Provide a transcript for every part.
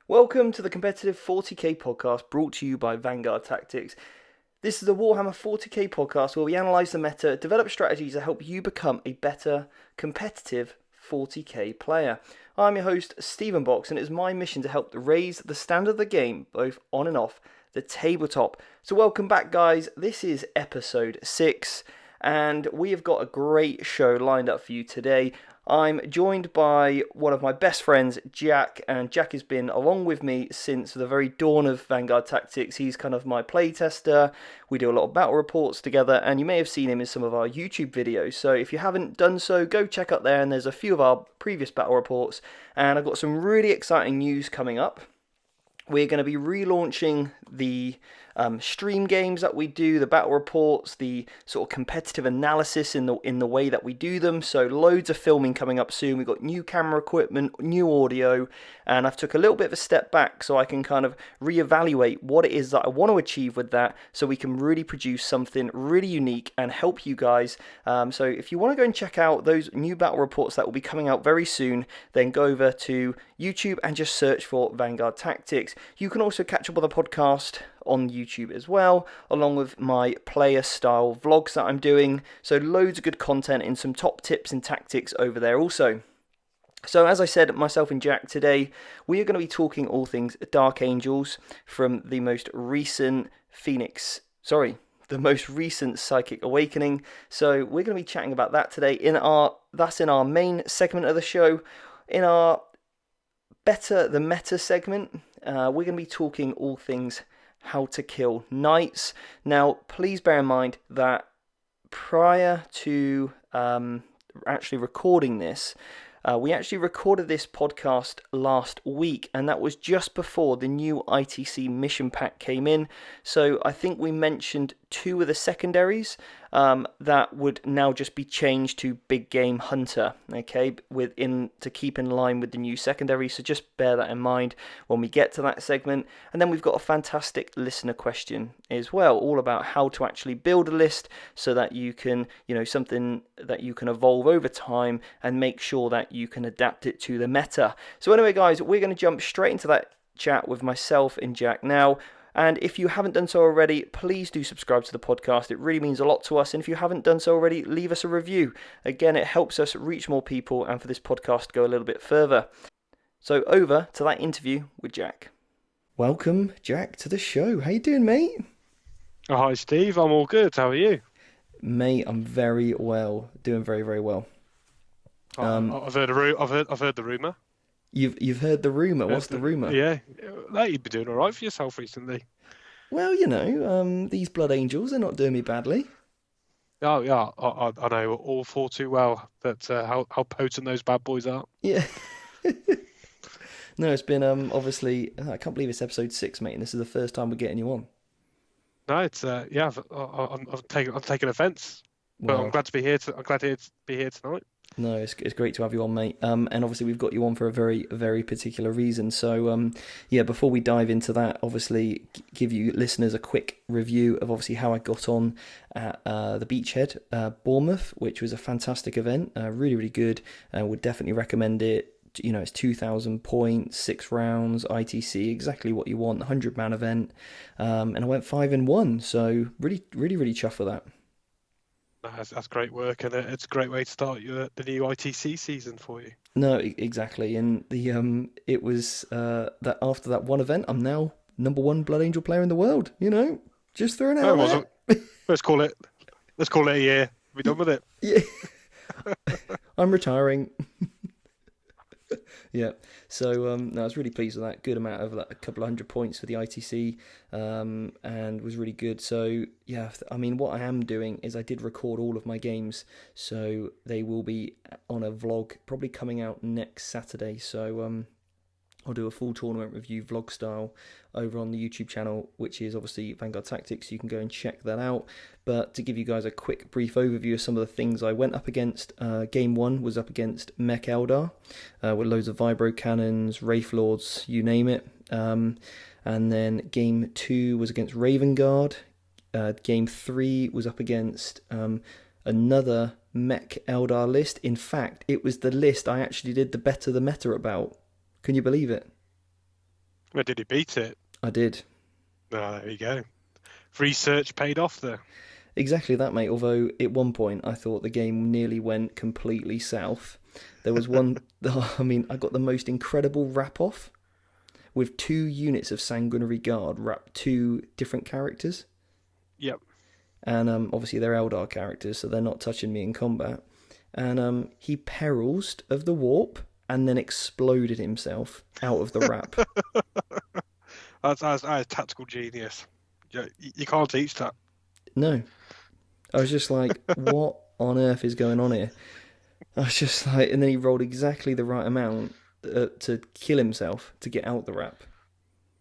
Welcome to the Competitive 40k podcast brought to you by Vanguard Tactics. This is the Warhammer 40k podcast where we analyse the meta, develop strategies to help you become a better competitive 40k player. I'm your host, Stephen Box, and it is my mission to help raise the standard of the game, both on and off the tabletop. So welcome back, guys. This is episode 6, and we have got a great show lined up for you today. I'm joined by one of my best friends, Jack, and Jack has been along with me since the very dawn of Vanguard Tactics. He's kind of my playtester. We do a lot of battle reports together, and you may have seen him in some of our YouTube videos. So if you haven't done so, go check out there, and there's a few of our previous battle reports, and I've got some really exciting news coming up. We're going to be relaunching the stream games that we do, the battle reports, the sort of competitive analysis in the way that we do them. So loads of filming coming up soon. We've got new camera equipment, new audio, and I've took a little bit of a step back so I can kind of reevaluate what it is that I want to achieve with that, so we can really produce something really unique and help you guys. So if you want to go and check out those new battle reports that will be coming out very soon, then go over to YouTube and just search for Vanguard Tactics. You can also catch up on the podcast on YouTube as well, along with my player style vlogs that I'm doing. So loads of good content and some top tips and tactics over there also. So as I said, myself and Jack today, we are going to be talking all things Dark Angels from the most recent the most recent Psychic Awakening. So we're going to be chatting about that today that's in our main segment of the show. In our Better the Meta segment, we're going to be talking all things how to kill knights. Now, please bear in mind that prior to actually recording this, we actually recorded this podcast last week, and that was just before the new ITC mission pack came in. So I think we mentioned 2 of the secondaries that would now just be changed to Big Game Hunter, okay, to keep in line with the new secondary. So just bear that in mind when we get to that segment. And then we've got a fantastic listener question as well, all about how to actually build a list so that you can, something that you can evolve over time and make sure that you can adapt it to the meta. So anyway, guys, we're going to jump straight into that chat with myself and Jack now. And if you haven't done so already, please do subscribe to the podcast. It really means a lot to us. And if you haven't done so already, leave us a review. Again, it helps us reach more people and for this podcast to go a little bit further. So over to that interview with Jack. Welcome, Jack, to the show. How you doing, mate? Oh, hi, Steve. I'm all good. How are you? Mate, I'm very well. Doing very, very well. I've heard the rumor. You've heard the rumor. What's the rumor? Yeah, you've been doing all right for yourself recently. Well, these Blood Angels are not doing me badly. Oh yeah, I know all for too well that how potent those bad boys are. Yeah. No, it's been obviously. I can't believe it's episode 6, mate. And this is the first time we're getting you on. No, it's yeah. I'm taking offence, but I'm glad to be here. I'm glad to be here tonight. No, it's great to have you on, mate. And obviously we've got you on for a very, very particular reason. So, before we dive into that, obviously give you listeners a quick review of obviously how I got on at the Beachhead, Bournemouth, which was a fantastic event. Really, really good. Would definitely recommend it. It's 2,000 points, 6 rounds, ITC, exactly what you want, 100-man event. And I went 5-1, so really, really, really chuffed with that. That's great work, and it's a great way to start the new ITC season for you. No, exactly, and it was that after that one event, I'm now number 1 Blood Angel player in the world. Just throwing it out there. Let's call it a year. We're done with it. Yeah, I'm retiring. Yeah, so I was really pleased with that. Good amount of a couple of 100 points for the ITC, and was really good. So yeah, I mean, what I am doing is I did record all of my games, so they will be on a vlog probably coming out next Saturday. So I'll do a full tournament review vlog style over on the YouTube channel, which is obviously Vanguard Tactics. You can go and check that out. But to give you guys a quick brief overview of some of the things I went up against, Game 1 was up against Mech Eldar, with loads of Vibro Cannons, Wraith Lords, you name it. And then Game 2 was against Raven Guard. Game 3 was up against another Mech Eldar list. In fact, it was the list I actually did the Better the Meta about. Can you believe it? Where did he beat it? I did. Oh, there you go. Research paid off there. Exactly that, mate. Although at one point I thought the game nearly went completely south. There was one. I mean, I got the most incredible wrap off with 2 units of Sanguinary Guard wrap 2 different characters. Yep. And obviously they're Eldar characters, so they're not touching me in combat. And he perils of the warp and then exploded himself out of the wrap. That's tactical genius. You can't teach that. No. I was just like, what on earth is going on here? I was just like, and then he rolled exactly the right amount to kill himself to get out the wrap.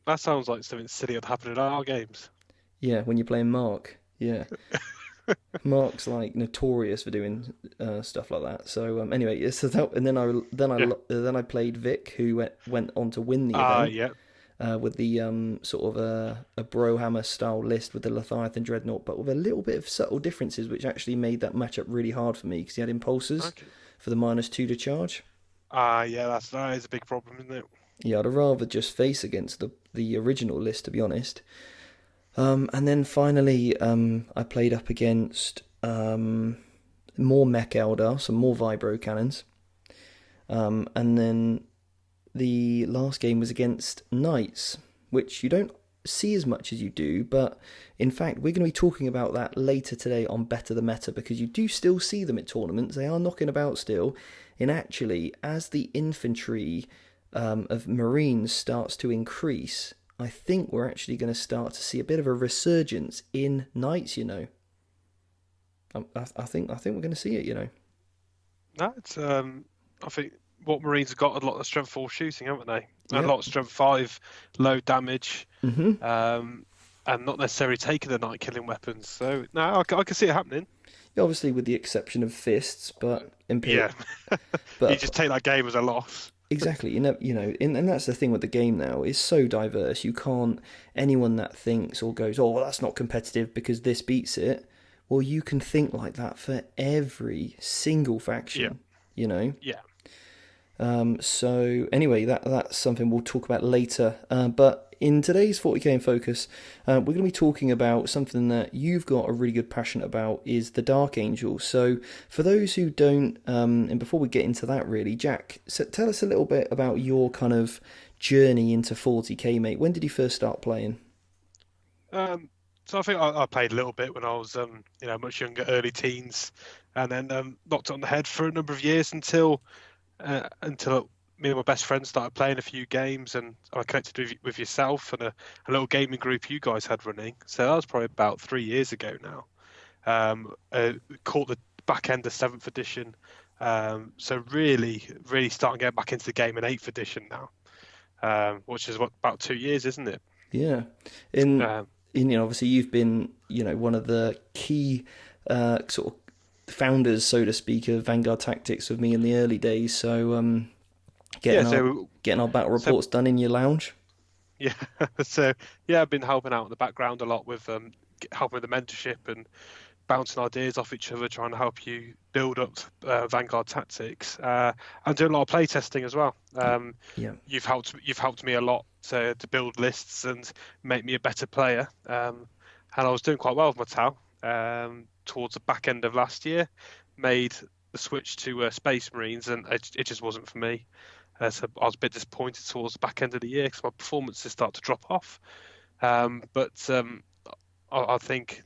That sounds like something silly would happen in our games. Yeah, when you're playing Mark. Yeah. Mark's like notorious for doing stuff like that. So anyway, so that, and then I played Vic, who went on to win the event. Yeah. With the sort of a Brohammer style list with the Leviathan Dreadnought, but with a little bit of subtle differences, which actually made that matchup really hard for me because he had impulsors for the -2 to charge. Yeah, that is a big problem, isn't it? Yeah, I'd rather just face against the original list, to be honest. And then finally, I played up against more Mech Eldar, some more Vibro cannons, and then the last game was against Knights, which you don't see as much as you do, but in fact we're going to be talking about that later today on Better the Meta, because you do still see them at tournaments. They are knocking about still, and actually as the infantry of Marines starts to increase, I think we're actually going to start to see a bit of a resurgence in Knights, you know. I think we're going to see it, you know. That's I think what Marines have got a lot of strength 4 shooting, haven't they? Yep. A lot of strength 5, low damage, Mm-hmm. and not necessarily taking the night killing weapons. So no, I can see it happening. Obviously, with the exception of fists, but Imperial. Yeah, but you just take that game as a loss. Exactly, and that's the thing with the game now. It's so diverse. You can't, anyone that thinks or goes, oh, well, that's not competitive because this beats it. Well, you can think like that for every single faction, you know. Yeah. So anyway, that's something we'll talk about later. But in today's 40k in Focus, we're going to be talking about something that you've got a really good passion about, is the Dark Angel. So for those who don't, and before we get into that really, Jack, tell us a little bit about your kind of journey into 40k, mate. When did you first start playing? So I think I played a little bit when I was, much younger, early teens, and then knocked it on the head for a number of years until me and my best friend started playing a few games, and I connected with yourself and a little gaming group you guys had running. So that was probably about 3 years ago now. Caught the back end of 7th edition. So really starting to get back into the game in 8th edition now, which is about 2 years, isn't it? Yeah. Obviously you've been, one of the key sort of founders, so to speak, of Vanguard Tactics with me in the early days. So getting our battle reports done in your lounge. Yeah. So yeah, I've been helping out in the background a lot with helping with the mentorship and bouncing ideas off each other, trying to help you build up Vanguard Tactics. I'm doing a lot of play testing as well. You've helped me a lot to build lists and make me a better player. And I was doing quite well with my Tau towards the back end of last year. Made the switch to Space Marines, and it just wasn't for me. So I was a bit disappointed towards the back end of the year because my performances start to drop off. But I think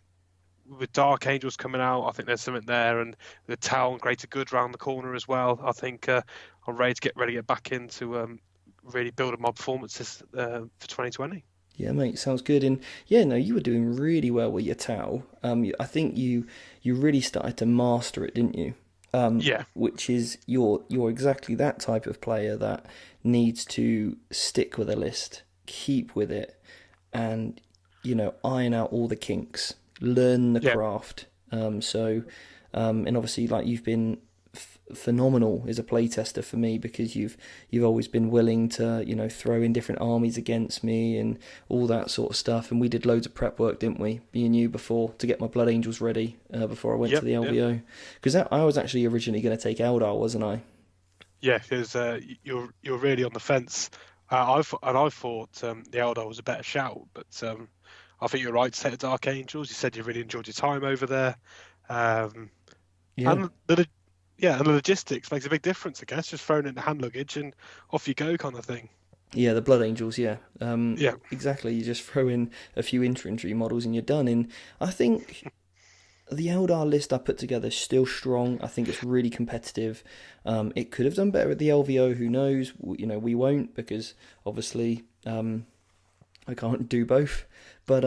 with Dark Angels coming out, I think there's something there, and the Tau and Greater Good round the corner as well. I think I'm ready to get back into really building my performances for 2020. Yeah, mate, sounds good. And yeah, no, you were doing really well with your Tau. I think you really started to master it, didn't you? Yeah. Which is you're exactly that type of player that needs to stick with a list, keep with it, and iron out all the kinks, learn the craft. And obviously, like, you've been phenomenal as a playtester for me, because you've always been willing to throw in different armies against me and all that sort of stuff. And we did loads of prep work, didn't we, me and you, before, to get my Blood Angels ready before I went to the LVO, because I was actually originally going to take Eldar, wasn't I? Yeah, because you're really on the fence. I thought the Eldar was a better shout, but I think you're right to take the Dark Angels. You said you really enjoyed your time over there, um, Yeah. and and the logistics makes a big difference. I guess just throwing it in the hand luggage and off you go, kind of thing. Yeah, the Blood Angels, yeah. Yeah, Exactly. You just throw in a few infantry models and you're done. And I think the Eldar list I put together is still strong. I think it's really competitive. It could have done better at the LVO. Who knows? We won't because obviously I can't do both. But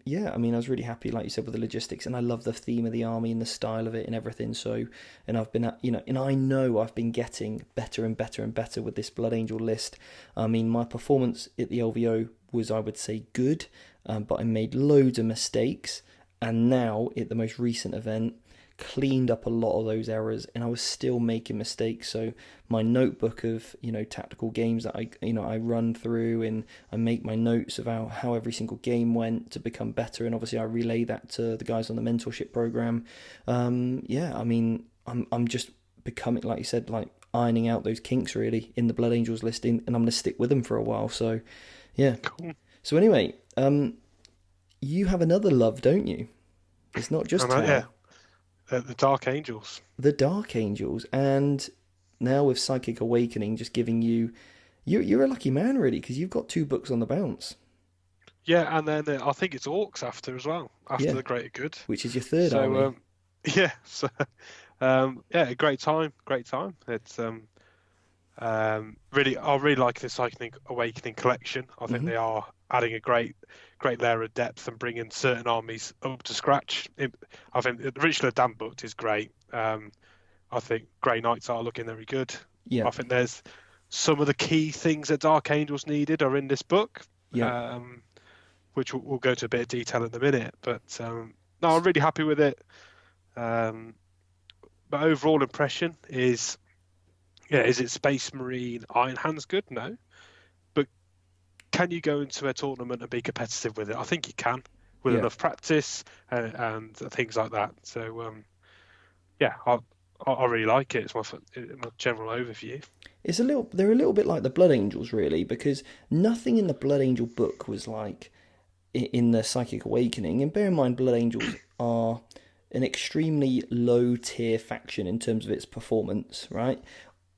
yeah, I mean, I was really happy, like you said, with the logistics, and I love the theme of the army and the style of it and everything. So, and I've been, and I know I've been getting better and better and better with this Blood Angel list. I mean, my performance at the LVO was, I would say, good, but I made loads of mistakes. And now at the most recent event, cleaned up a lot of those errors, and I was still making mistakes. So my notebook of tactical games that I run through, and I make my notes about how every single game went to become better, and obviously I relay that to the guys on the mentorship program. Yeah, I mean, I'm just becoming, like you said, like ironing out those kinks really in the Blood Angels listing, and I'm gonna stick with them for a while. So yeah. cool. So anyway, you have another love, don't you? It's not just And Tau. the Dark Angels. The Dark Angels, and now with Psychic Awakening just giving you're a lucky man really because you've got 2 books on the bounce. Yeah, and then I think it's Orcs after as well, after Yeah, the Greater Good. which is your third So army. yeah, so yeah, great time, great time. It's really, I really like the Psychic Awakening collection. I think Hmm. they are adding a great layer of depth and bringing certain armies up to scratch. I think the Richland Dam book is great. I think Grey Knights are looking very good. Yeah, I think there's some of the key things that Dark Angels needed are in this book, yeah. um, which we'll go to a bit of detail in a minute. But no, I'm really happy with it. Um, but overall impression is, yeah, is it Space Marine Iron Hands good? No. But can you go into a tournament and be competitive with it? I think you can with Yeah. enough practice and things like that. So yeah, I really like it. It's my general overview. They're a little bit like the Blood Angels really because nothing in the Blood Angel book was like in the Psychic Awakening. And bear in mind, Blood Angels are an extremely low tier faction in terms of its performance, right?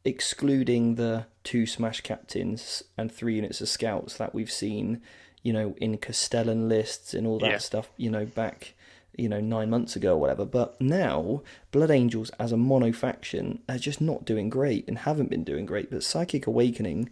Excluding the 2 Smash Captains and 3 units of Scouts that we've seen, in Castellan lists and all that Yeah, stuff, back, 9 months ago or whatever. But now, Blood Angels as a mono faction are just not doing great and haven't been doing great. But Psychic Awakening,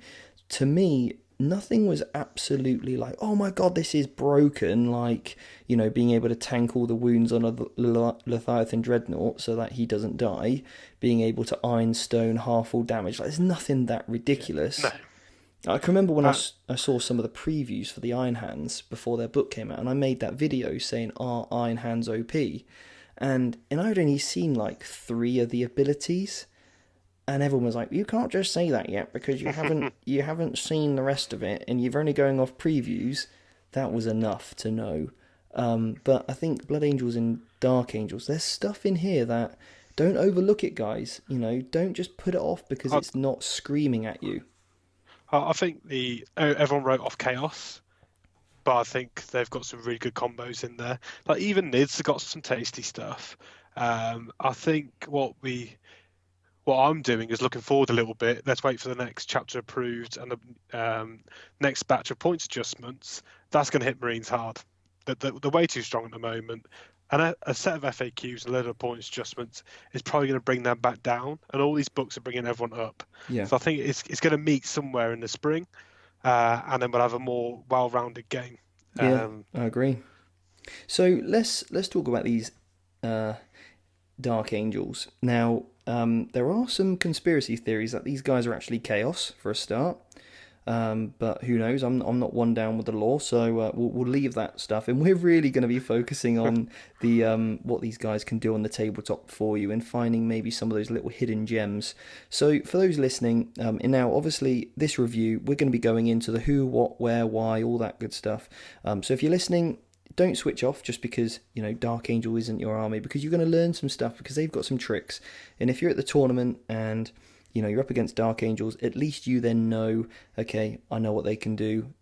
to me, nothing was absolutely like, oh my god, this is broken. Like, being able to tank all the wounds on a Leviathan Dreadnought so that he doesn't die, being able to Iron Stone half full damage. Like, there's nothing that ridiculous. no, I can remember when uh, I saw some of the previews for the Iron Hands before their book came out, and I made that video saying, are Iron Hands OP? And I'd only seen like 3 of the abilities, and everyone was like, "You can't just say that yet because you haven't seen the rest of it, and you're only going off previews." That was enough to know. But I think Blood Angels and Dark Angels, there's stuff in here that don't overlook it, guys. Don't just put it off because I, it's not screaming at you. I think everyone wrote off Chaos, but I think they've got some really good combos in there. Like even Nids have got some tasty stuff. I think what I'm doing is looking forward a little bit. Let's wait for the next chapter approved and the next batch of points adjustments. That's going to hit Marines hard. They're way too strong at the moment. And a set of FAQs and a load of points adjustments is probably going to bring them back down. And all these books are bringing everyone up. Yeah. So I think it's going to meet somewhere in the spring. And then we'll have a more well-rounded game. Yeah, I agree. So let's talk about these Dark Angels. Now, there are some conspiracy theories that these guys are actually chaos for a start. But who knows? I'm not one down with the law, so we'll leave that stuff, and we're really going to be focusing on the what these guys can do on the tabletop for you, and finding maybe some of those little hidden gems. So for those listening, and now obviously this review, we're going to be going into the who, what, where, why, all that good stuff. So if you're listening, don't switch off just because Dark Angel isn't your army, because you're going to learn some stuff because they've got some tricks. And if you're at the tournament and you're up against Dark Angels. At least you then know, okay, I know what they can do.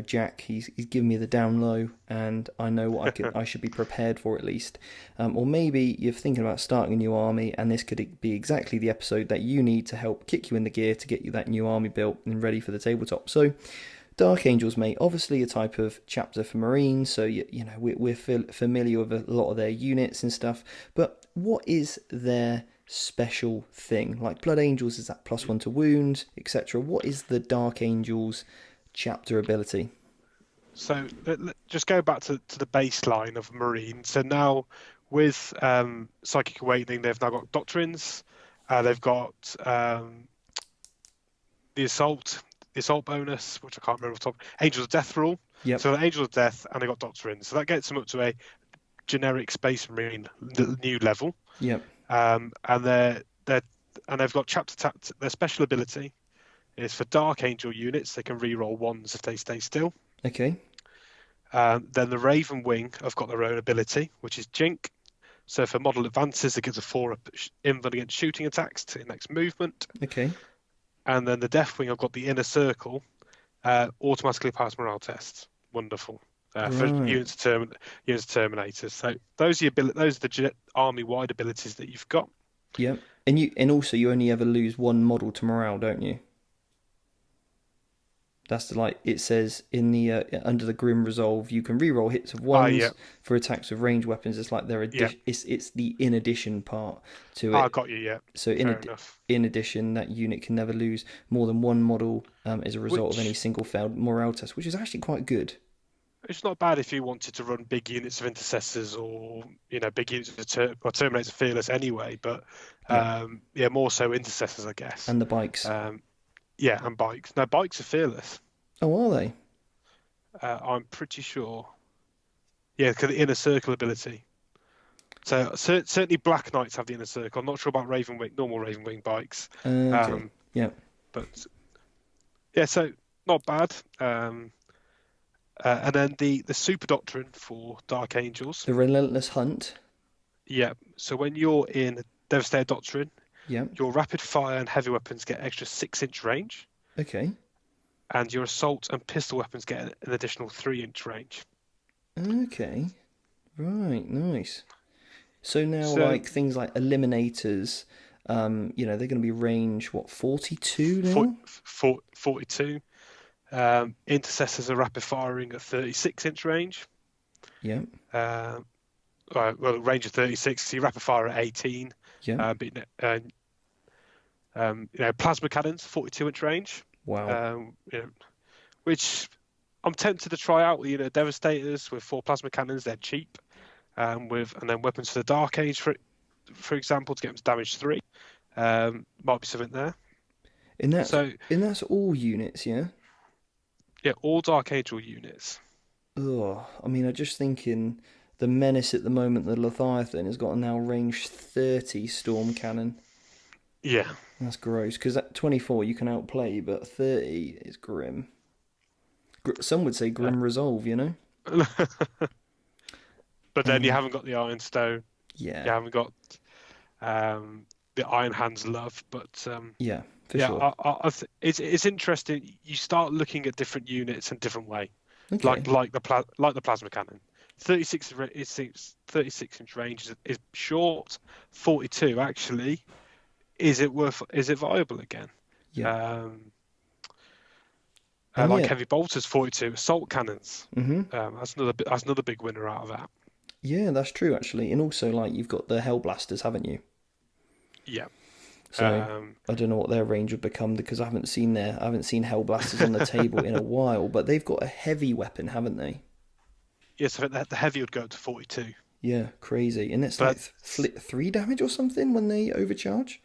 Jack, he's given me the down low, and I know what I should be prepared for at least. Or maybe you're thinking about starting a new army, and this could be exactly the episode that you need to help kick you in the gear to get you that new army built and ready for the tabletop. So, Dark Angels, mate, obviously a type of chapter for Marines, so we're familiar with a lot of their units and stuff. But what is their special thing? Like Blood Angels is that +1 to wound, etc. What is the Dark Angels chapter ability? So just go back to the baseline of Marine. So now with Psychic Awakening, they've now got Doctrines. They've got the assault bonus, which I can't remember off the top. Angels of Death rule. Yep. So the Angels of Death, and they got Doctrines. So that gets them up to a generic Space Marine new level. Yep. And they've got their special ability is for Dark Angel units. They can reroll ones if they stay still. Okay. Then the Raven Wing have got their own ability, which is Jink. So for model advances, it gives a 4 invuln against shooting attacks to your next movement. Okay. And then the Death Wing have got the Inner Circle, automatically pass morale tests. Wonderful. For units of Terminators. So those are the army-wide abilities that you've got. Yep. And also you only ever lose one model to morale, don't you? That's it says in the under the Grim Resolve, you can reroll hits of ones for attacks with ranged weapons. It's like it's the in addition part to it. I got you. Yeah. So in addition, that unit can never lose more than one model as a result of any single failed morale test, which is actually quite good. It's not bad if you wanted to run big units of Intercessors or big units of Terminators Fearless anyway, but more so Intercessors, I guess. And the bikes. And bikes. No, bikes are Fearless. Oh, are they? I'm pretty sure. Yeah, because the Inner Circle ability. So certainly Black Knights have the Inner Circle. I'm not sure about normal Raven Wing bikes. Okay. But so not bad. And then the Super Doctrine for Dark Angels. The Relentless Hunt. Yeah. So when you're in Devastator Doctrine, your rapid fire and heavy weapons get extra 6-inch range. Okay. And your assault and pistol weapons get an additional 3-inch range. Okay. Right, nice. So now things like Eliminators, they're going to be range, 42 now? 42. Intercessors are rapid firing at 36-inch range. Yeah. Range of 36, so you rapid fire at 18. Yeah. Plasma cannons, 42-inch range. Wow. Which I'm tempted to try out. Devastators with 4 plasma cannons, they're cheap. And then weapons for the Dark Age, for example, to get them to damage 3. Might be something there. And that's all units, yeah? Yeah, all Dark Angel units. Oh, I mean, I'm just thinking the Menace at the moment, the Leviathan, has got a now range 30 storm cannon. Yeah. That's gross, because at 24 you can outplay, but 30 is grim. Some would say grim resolve, But then you haven't got the Ironstone. Yeah. You haven't got the Iron Hands love, but sure. It's interesting. You start looking at different units in a different way, okay. like the plasma cannon. 36-inch range is short. 42 actually. Is it viable again? Yeah. Heavy bolters, 42 assault cannons. Mm-hmm. That's another big winner out of that. Yeah, that's true actually, and also you've got the Hellblasters, haven't you? Yeah. So I don't know what their range would become because I haven't seen Hellblasters on the table in a while, but they've got a heavy weapon, haven't they? Yes, I think the heavy would go up to 42. Yeah, crazy, and it's 3 damage or something when they overcharge.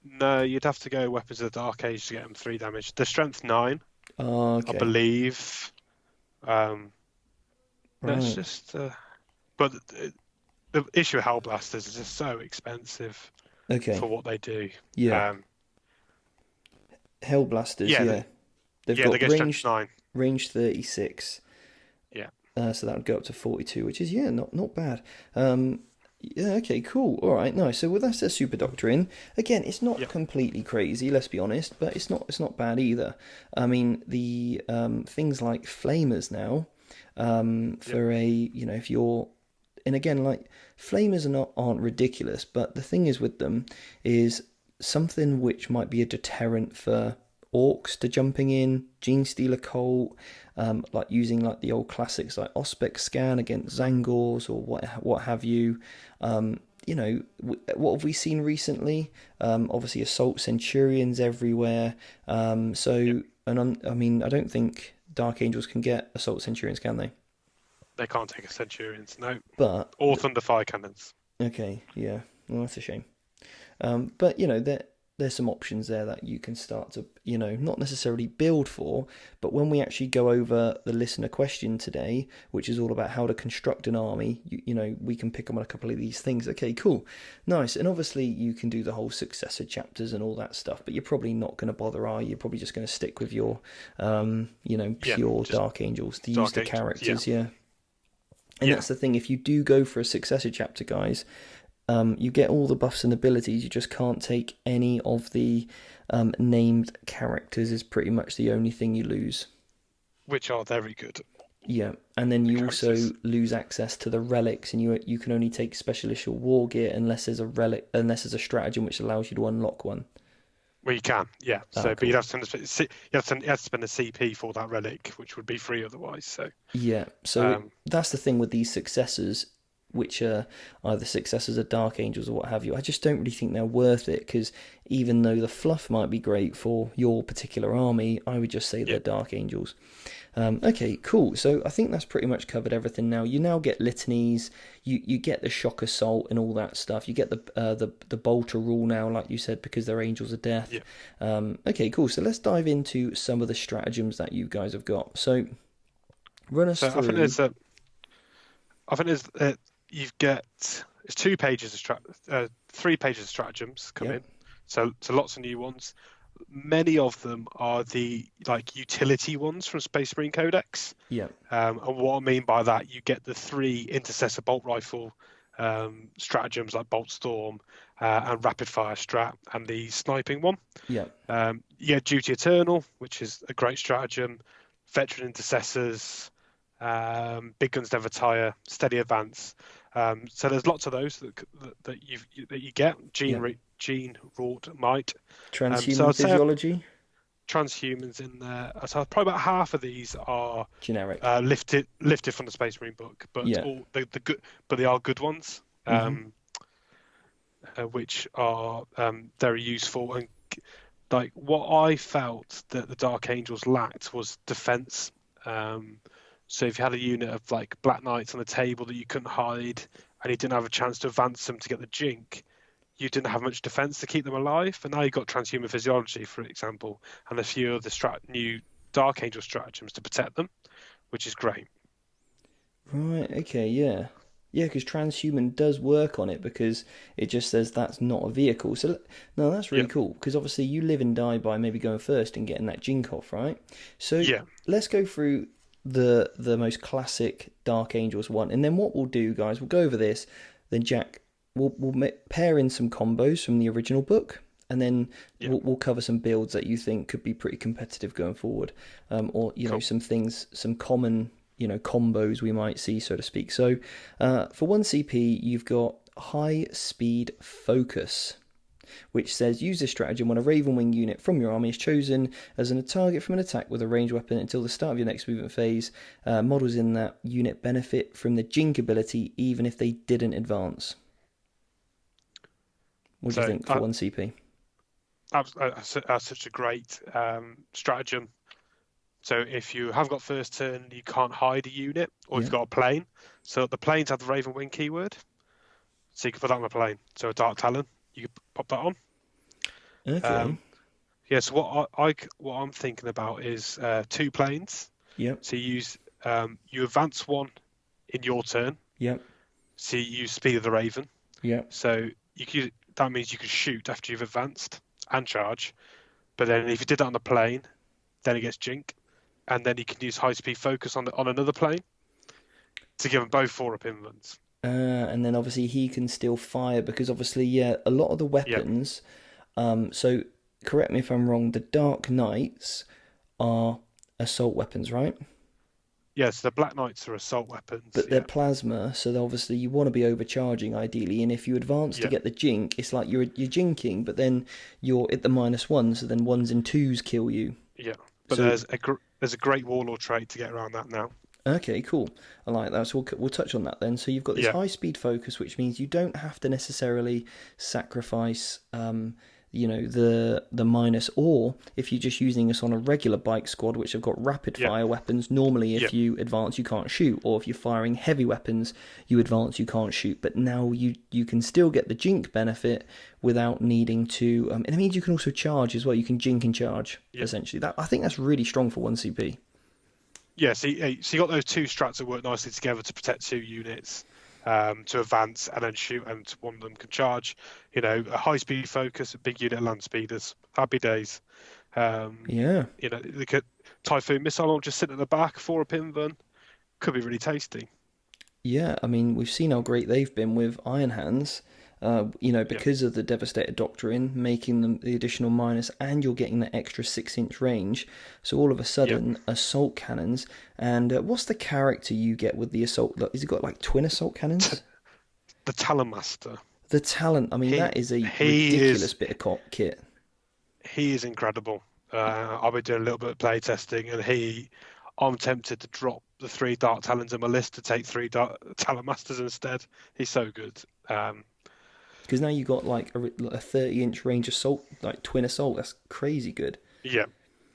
No, you'd have to go weapons of the Dark Age to get them 3 damage. They're strength 9, okay. I believe. Right. No, it's just. But the issue with Hellblasters is just so expensive. Okay. For what they do. Yeah. Hellblasters. Yeah. They've got range 36. Yeah. So that would go up to 42, which is not bad. Yeah, okay, cool. All right, nice. So, well, that's their super doctrine. Again, it's not Yeah, completely crazy, let's be honest, but it's not bad either. I mean, the things like flamers now, yeah, for a, if you're, and again, like, flamers aren't ridiculous, but the thing is with them is something which might be a deterrent for orcs to jumping in, Gene Stealer Cult, like using like the old classics like Auspex Scan against Zangors or what have you. What have we seen recently? Obviously, Assault Centurions everywhere. yeah. I mean, I don't think Dark Angels can get Assault Centurions, can they? They can't take a Centurions, no. But Or Thunder Fire Cannons. okay, yeah, well, that's a shame. But there's some options there that you can start to not necessarily build for, but when we actually go over the listener question today, which is all about how to construct an army, we can pick up on a couple of these things. Okay, cool, nice. And obviously you can do the whole successor chapters and all that stuff, but you're probably not going to bother, are you? You're probably just going to stick with your Yeah, pure just Dark Angels to use Dark the Angels. Yeah, characters. Yeah. And yeah. that's the thing, if you do go for a successor chapter, guys, you get all the buffs and abilities, you just can't take any of the named characters, is pretty much the only thing you lose. Which are very good. Yeah, and then The you also characters. lose access to the relics, and you can only take special issue war gear unless there's a stratagem which allows you to unlock one. Well, you can, yeah. Ah, So, but cool. you have to spend a CP for that relic, which would be free otherwise. So, Yeah, so um, that's the thing with these successors, which are either successors of Dark Angels or what have you. I just don't really think they're worth it because even though the fluff might be great for your particular army, I would just say yeah, they're Dark Angels. Okay, cool. So I think that's pretty much covered everything now. You now get litanies, you get the shock assault and all that stuff. You get the bolter rule now, like you said, because they're angels of death. yeah. Okay, cool. So let's dive into some of the stratagems that you guys have got. So run us So through. I think there's you get it's 2 pages of 3 pages of stratagems come Yep, in. So lots of new ones. Many of them are the like utility ones from Space Marine Codex. yep, And what I mean by that, you get the 3 intercessor bolt rifle stratagems like Bolt Storm and Rapid Fire Strat, and the sniping one. yep, You get Duty Eternal, which is a great stratagem. Veteran Intercessors, Big Guns Never Tire, Steady Advance. So there's lots of those that you get. yep. Gene Wrought Might. So Transhuman I'd say physiology, transhumans in there. So probably about half of these are generic. lifted from the Space Marine book, but Yeah. all the good, but they are good ones, Mhm. which are very useful. And like what I felt that the Dark Angels lacked was defense. So if you had a unit of like Black Knights on the table that you couldn't hide, and you didn't have a chance to advance them to get the Jink, you didn't have much defense to keep them alive. And now you've got transhuman physiology, for example, and a few of the new Dark Angel stratagems to protect them, which is great. Right. Okay. Yeah. Yeah, because transhuman does work on it because it just says that's not a vehicle. So no, that's Yeah, really cool because obviously you live and die by maybe going first and getting that jink off, right? So yeah. let's go through the most classic Dark Angels one, and then what we'll do, guys, we'll go over this. Then Jack, we'll pair in some combos from the original book, and then Yeah, we'll cover some builds that you think could be pretty competitive going forward, or cool. some things, some common combos we might see, so to speak. So for 1 CP, you've got High Speed Focus, which says use this stratagem when a Raven Wing unit from your army is chosen as a target from an attack with a ranged weapon until the start of your next movement phase. Models in that unit benefit from the Jink ability even if they didn't advance. What do you So think for 1 CP? that's such a great stratagem. So if you have got first turn, you can't hide a unit, or Yeah. you've got a plane. So the planes have the Raven Wing keyword, so you can put that on a plane. So a Dark Talon, you can pop that on. Okay. Um, yeah. So what I'm thinking about is 2 planes. Yep. So you advance one in your turn. Yep. So you use Speed of the Raven. Yep. So that means you can shoot after you've advanced and charge. But then if you did that on the plane, then it gets Jink, and then you can use High Speed Focus on another plane to give them both 4-up invulns. And then obviously he can still fire because obviously, yeah, a lot of the Yeah. weapons. So correct me if I'm wrong. The Dark Knights are assault weapons, right? Yes, the Black Knights are assault weapons. But they're Yeah. plasma, so obviously you want to be overcharging ideally. And if you advance to Yeah. get the jink, it's like you're jinking, but then you're at the -1, so then ones and twos kill you. Yeah. But So there's a great Warlord trait to get around that now. okay, cool. I like that. So we'll touch on that then. So you've got this Yeah. high speed focus, which means you don't have to necessarily sacrifice, the minus. Or if you're just using this on a regular bike squad, which have got rapid Yeah. fire weapons, normally Yeah. if you advance, you can't shoot. Or if you're firing heavy weapons, you advance, you can't shoot. But now you can still get the jink benefit without needing to. And it means you can also charge as well. You can jink and charge Yeah. essentially. That I think that's really strong for 1 CP. Yeah, so you got those two strats that work nicely together to protect two units, to advance and then shoot, and one of them can charge. A high-speed focus, a big unit of land speeders. Happy days. Yeah. They could Typhoon missile launcher sit at the back for a Pinven. Could be really tasty. Yeah, I mean, we've seen how great they've been with Iron Hands, Yeah, because of the Devastator Doctrine, making them the additional minus, and you're getting the extra 6-inch range. So all of a yeah. sudden, assault cannons. And what's the character you get with the assault? Has he got like twin assault cannons? The Talon Master. The talent, I mean, that is a He ridiculous is bit of kit. he is incredible. I've been doing a little bit of play testing, and I'm tempted to drop the 3 Dark Talons in my list to take 3 Dark Talon Masters instead. He's so good. Because now you got like a 30-inch range assault, like twin assault. That's crazy good. Yeah,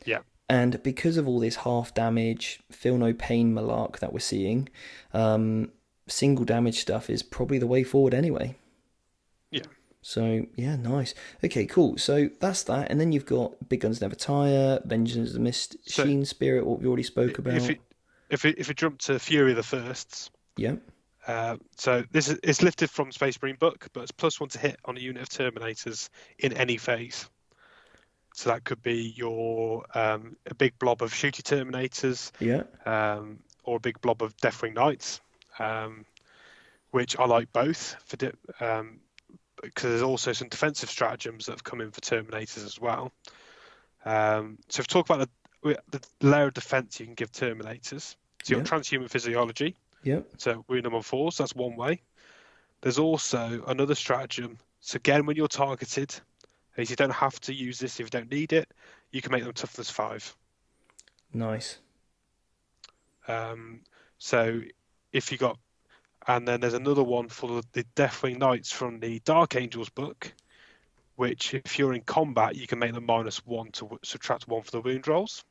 yeah, And because of all this half damage, feel no pain malark that we're seeing, single damage stuff is probably the way forward anyway. yeah. So yeah, nice. Okay, cool. So that's that, and then you've got Big Guns Never Tire, Vengeance of the Mist, So Sheen Spirit, what we already spoke about. if you jump to Fury of the Firsts, Yeah, so it's lifted from Space Marine book, but it's +1 to hit on a unit of Terminators in any phase. So that could be your a big blob of shooty Terminators, yeah, or a big blob of Deathwing Knights, which I like both because there's also some defensive stratagems that have come in for Terminators as well. So if we talk about the layer of defense you can give Terminators, so you've got transhuman physiology. yeah, So wound on 4s, that's one way. There's also another stratagem. So again, when you're targeted, is you don't have to use this if you don't need it. You can make them toughness 5. nice. So if you got, and then there's another one for the Deathwing Knights from the Dark Angels book, which if you're in combat, you can make them -1 to subtract 1 for the wound rolls.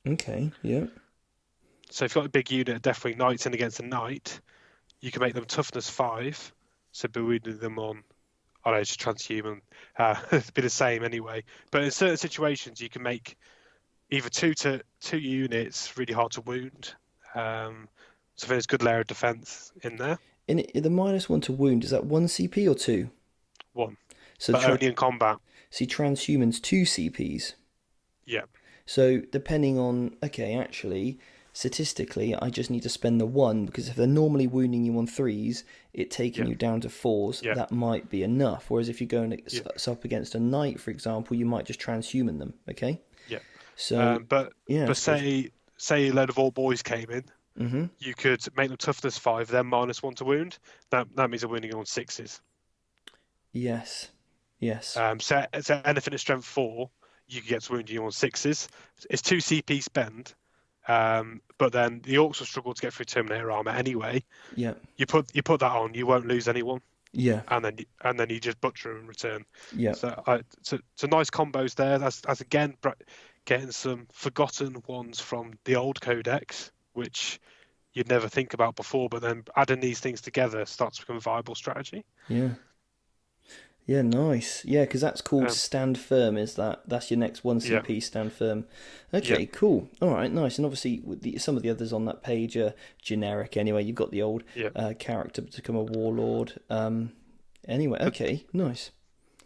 Okay, yeah, So if you've got a big unit of Deathwing Knights in against a Knight, you can make them toughness 5, so be wounding them on, I don't know, it's transhuman. It'd be the same anyway. But in certain situations, you can make either 2 units really hard to wound. So there's good layer of defense in there. in the -1 to wound, is that 1 CP or 2? 1, So but only in combat. see, transhumans 2 CPs. Yeah, So depending on, okay, actually, statistically, I just need to spend the 1 because if they're normally wounding you on 3s, it taking Yeah. you down to 4s, Yeah. that might be enough. Whereas if you're going Yeah. up against a knight, for example, you might just transhuman them. Okay, yeah. so But yeah, I but suppose- say a load of all boys came in, Mhm. you could make them toughness 5, then -1 to wound. That means they're wounding on 6s. Yes, yes, So anything at strength 4, you can get to wounding on 6s. It's 2 CP spend, but then the orcs will struggle to get through Terminator armor anyway. yeah, You put that on, you won't lose anyone, yeah, and then you just butcher them in return. yeah. So nice combos there. That's again getting some forgotten ones from the old codex, which you'd never think about before, but then adding these things together starts to become a viable strategy. Yeah. Yeah, nice. Yeah, because that's called Stand Firm, is that? That's your next 1 CP, Stand Firm. Okay, Yeah. cool. All right, nice. And obviously, with some of the others on that page are generic anyway. You've got the old character to become a warlord. Anyway, okay, nice.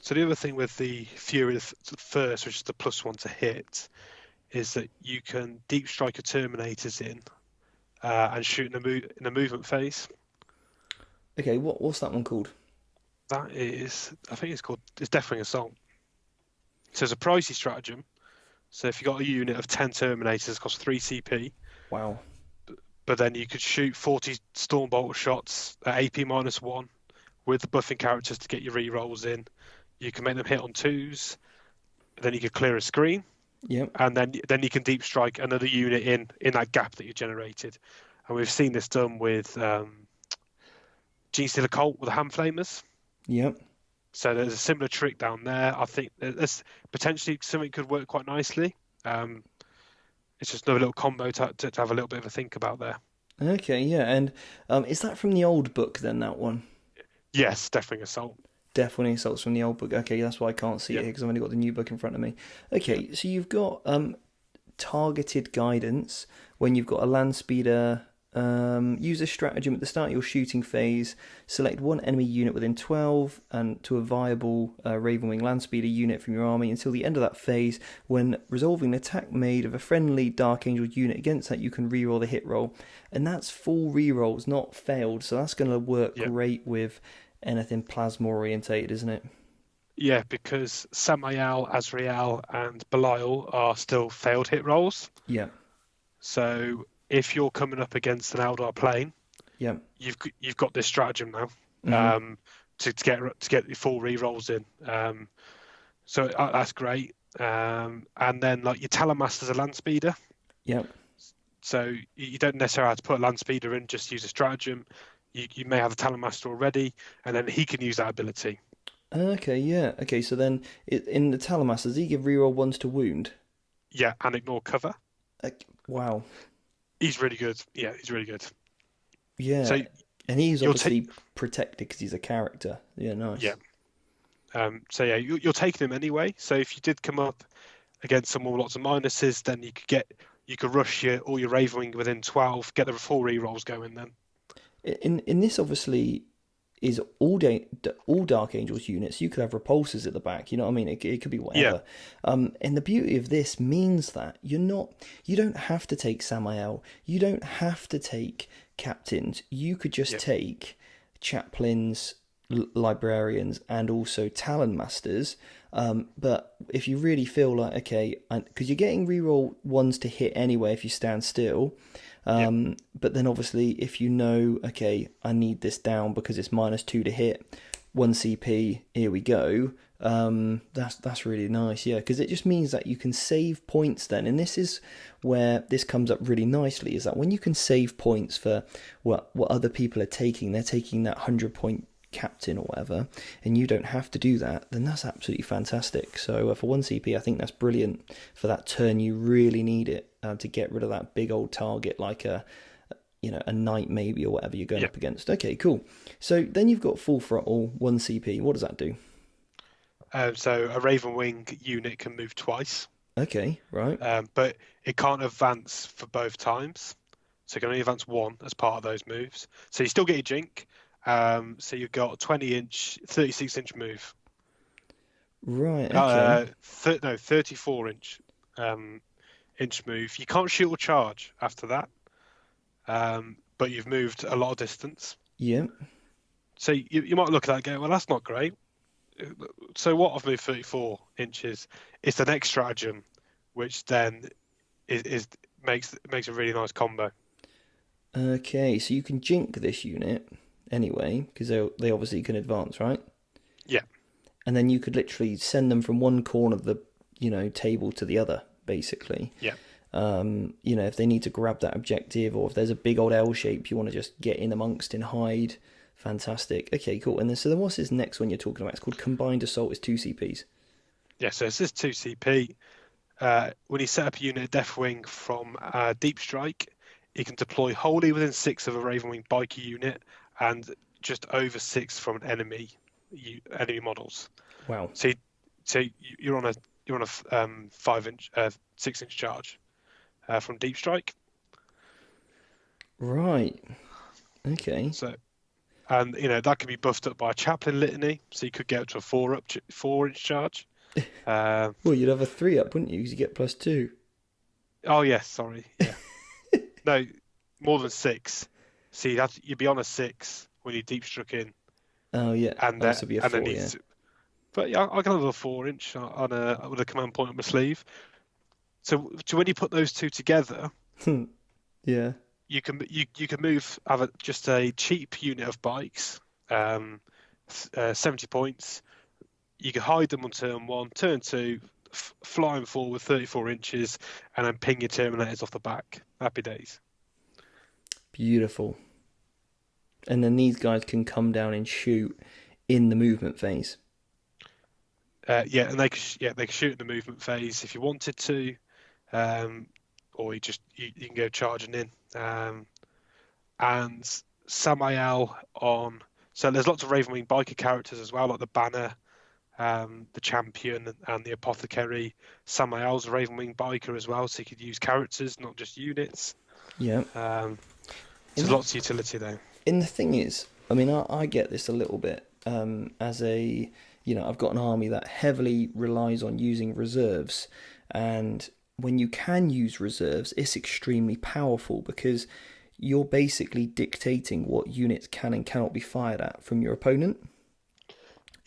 So the other thing with the Fury first, which is the +1 to hit, is that you can deep strike your Terminators in and shoot in the movement phase. Okay, what's that one called? That is, I think it's Deathwing Assault. So it's a pricey stratagem. So if you got a unit of 10 Terminators, it costs 3 CP, Wow. but then you could shoot 40 Stormbolt shots at AP -1 with the buffing characters to get your rerolls in. You can make them hit on 2s, then you could clear a screen, Yep. and then you can deep strike another unit in that gap that you generated. And we've seen this done with Gene Stealer Colt with the Hand Flamers. Yep. So there's a similar trick down there. I think there's potentially something could work quite nicely. It's just another little combo to have a little bit of a think about there. Okay, yeah, and is that from the old book then, that one? Yes, Deathwing Assault. Definitely insults from the old book. Okay, that's why I can't see it Yeah, here because I've only got the new book in front of me. yeah, Okay, so you've got targeted guidance when you've got a land speeder. Use a stratagem at the start of your shooting phase. Select one enemy unit within 12 and to a viable Ravenwing land speeder unit from your army until the end of that phase. When resolving an attack made of a friendly Dark Angel unit against that, you can reroll the hit roll. And that's full rerolls, not failed. So that's going to work yeah. great with anything plasma orientated, isn't it? Yeah, because Samael, Azrael, and Belial are still failed hit rolls. Yeah, So if you're coming up against an Eldar plane, yeah. you've got this stratagem now Hmm. to get your full rerolls in. So that's great. And then like your Talonmaster's a land speeder, Yeah. so you don't necessarily have to put a land speeder in. Just use a stratagem. You may have a Talonmaster already, and then he can use that ability. Okay, yeah. Okay, so then in the Talamaster, does he give reroll ones to wound? Yeah, and ignore cover. Wow. He's really good. Yeah, he's really good. Yeah. So And he's you'll take obviously protected because he's a character. Yeah, nice. yeah. So yeah, you're taking him anyway. So if you did come up against someone with lots of minuses, then you could rush all your Ravenwing within 12, get the full rerolls going then. In this, obviously, is all Dark Angels units. You could have repulsors at the back. You know what I mean? It could be Yeah, whatever. And the beauty of this means that you don't have to take Samael. You don't have to take captains. You could just yeah, take chaplains, librarians, and also Talon masters. But if you really feel like okay, because you're getting reroll ones to hit anyway if you stand still. yeah, But then obviously if you know, okay, I need this down because it's -2 to hit, 1 CP, here we go. That's really nice, yeah, because it just means that you can save points then, and this is where this comes up really nicely, is that when you can save points for what other people are taking, they're taking that 100-point captain or whatever, and you don't have to do that, then that's absolutely fantastic. So for 1 CP, I think that's brilliant for that turn. You really need it to get rid of that big old target like a knight maybe or whatever you're going yeah. up against. Okay, cool. So then you've got full throttle 1 CP. What does that do? So a Ravenwing unit can move twice, Okay, right. but it can't advance for both times. So it can only advance one as part of those moves. So you still get your Jink. So you've got a 20-inch, 36-inch move. Right, okay. 34-inch move. You can't shoot or charge after that, but you've moved a lot of distance. Yeah. So you might look at that and go, well, that's not great. So what? I've moved 34 inches. It's the next stratagem, which then makes a really nice combo. Okay, so you can jink this unit anyway, because they obviously can advance, right? Yeah, And then you could literally send them from one corner of the table to the other, basically. yeah. If they need to grab that objective, or if there's a big old L shape you want to just get in amongst and hide. Fantastic. Okay, cool. And then what's this next one you're talking about? It's called Combined Assault. It's 2 CPs. Yeah, so it's this 2 CP. When you set up a unit of Deathwing from Deep Strike, you can deploy wholly within 6 of a Ravenwing biker unit and just over 6 from an enemy models. Wow. So you're on a 6-inch charge from Deep Strike. Right. Okay. So, and that can be buffed up by a Chaplain Litany, so you could get up to a 4-inch charge. Well, you'd have a 3-up, wouldn't you? Because you get +2. Oh yes, sorry, yeah. No, more than 6. So you'd be on a 6 when you deep struck in, Oh yeah, and this would be a and then 4, yeah. But yeah, I got a little 4-inch on a with a command point on my sleeve. So when you put those two together, Yeah. you can move have just a cheap unit of bikes, um, 70 points. You can hide them on turn 1, turn 2, flying forward 34 inches, and then ping your Terminators off the back. Happy days. Beautiful. And then these guys can come down and shoot in the movement phase. Yeah, and they can shoot in the movement phase if you wanted to, or you can go charging in. And Samael on. So there's lots of Ravenwing biker characters as well, like the Banner, the Champion, and the Apothecary. Samael's a Ravenwing biker as well, so you could use characters, not just units. Yeah. So there's lots of utility there. And the thing is, I mean, I get this a little bit as a, I've got an army that heavily relies on using reserves. And when you can use reserves, it's extremely powerful because you're basically dictating what units can and cannot be fired at from your opponent.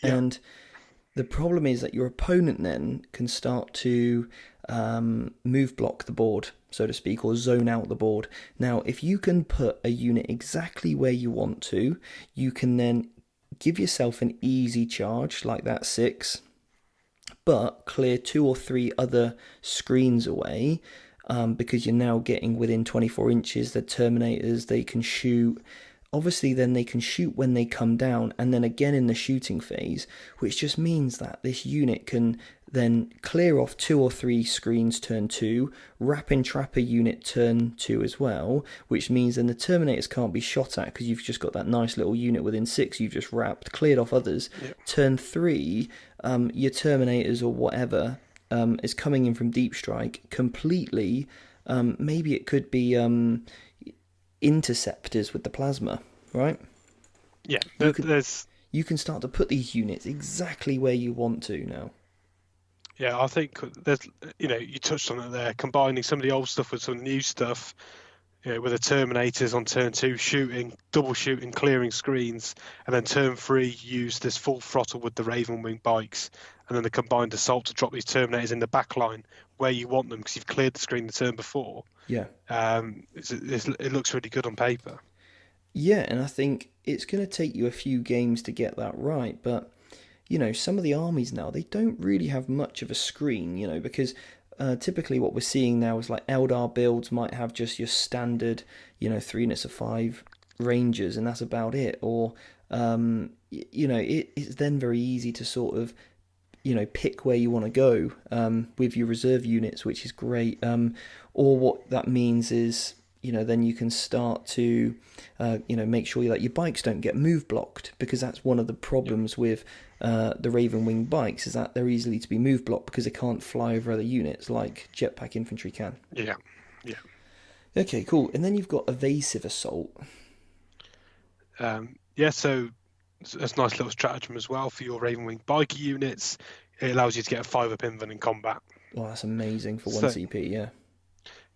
Yeah. And the problem is that your opponent then can start to move block the board, so to speak, or zone out the board. Now, if you can put a unit exactly where you want to, you can then give yourself an easy charge like that 6, but clear 2 or 3 other screens away, because you're now getting within 24 inches. The Terminators, they can shoot. Obviously, then they can shoot when they come down, and then again in the shooting phase, which just means that this unit can then clear off 2 or 3 screens turn 2, wrap and trap a unit turn 2 as well, which means then the Terminators can't be shot at because you've just got that nice little unit within 6 you've just wrapped, cleared off others. Yep. Turn 3, your Terminators or whatever is coming in from deep strike completely. Maybe it could be interceptors with the plasma, right? Yeah, you can start to put these units exactly where you want to now. Yeah, I think there's, you touched on it there, combining some of the old stuff with some new stuff, with the Terminators on turn 2 shooting, double shooting, clearing screens, and then turn 3 use this full throttle with the Ravenwing bikes, and then the combined assault to drop these Terminators in the back line where you want them because you've cleared the screen the turn before. Yeah. It looks really good on paper. Yeah, and I think it's going to take you a few games to get that right, but some of the armies now, they don't really have much of a screen, because typically what we're seeing now is like Eldar builds might have just your standard, 3 units of 5 Rangers, and that's about it. Or, it's then very easy to sort of, pick where you want to go with your reserve units, which is great. Or what that means is, then you can start to, make sure that your bikes don't get move blocked, because that's one of the problems with the Ravenwing bikes, is that they're easily to be move blocked because they can't fly over other units like jetpack infantry can. Yeah. Okay, cool. And then you've got evasive assault. So it's a nice little stratagem as well for your Ravenwing biker units. It allows you to get a 5-up invuln in combat. Well, that's amazing for 1 CP, yeah.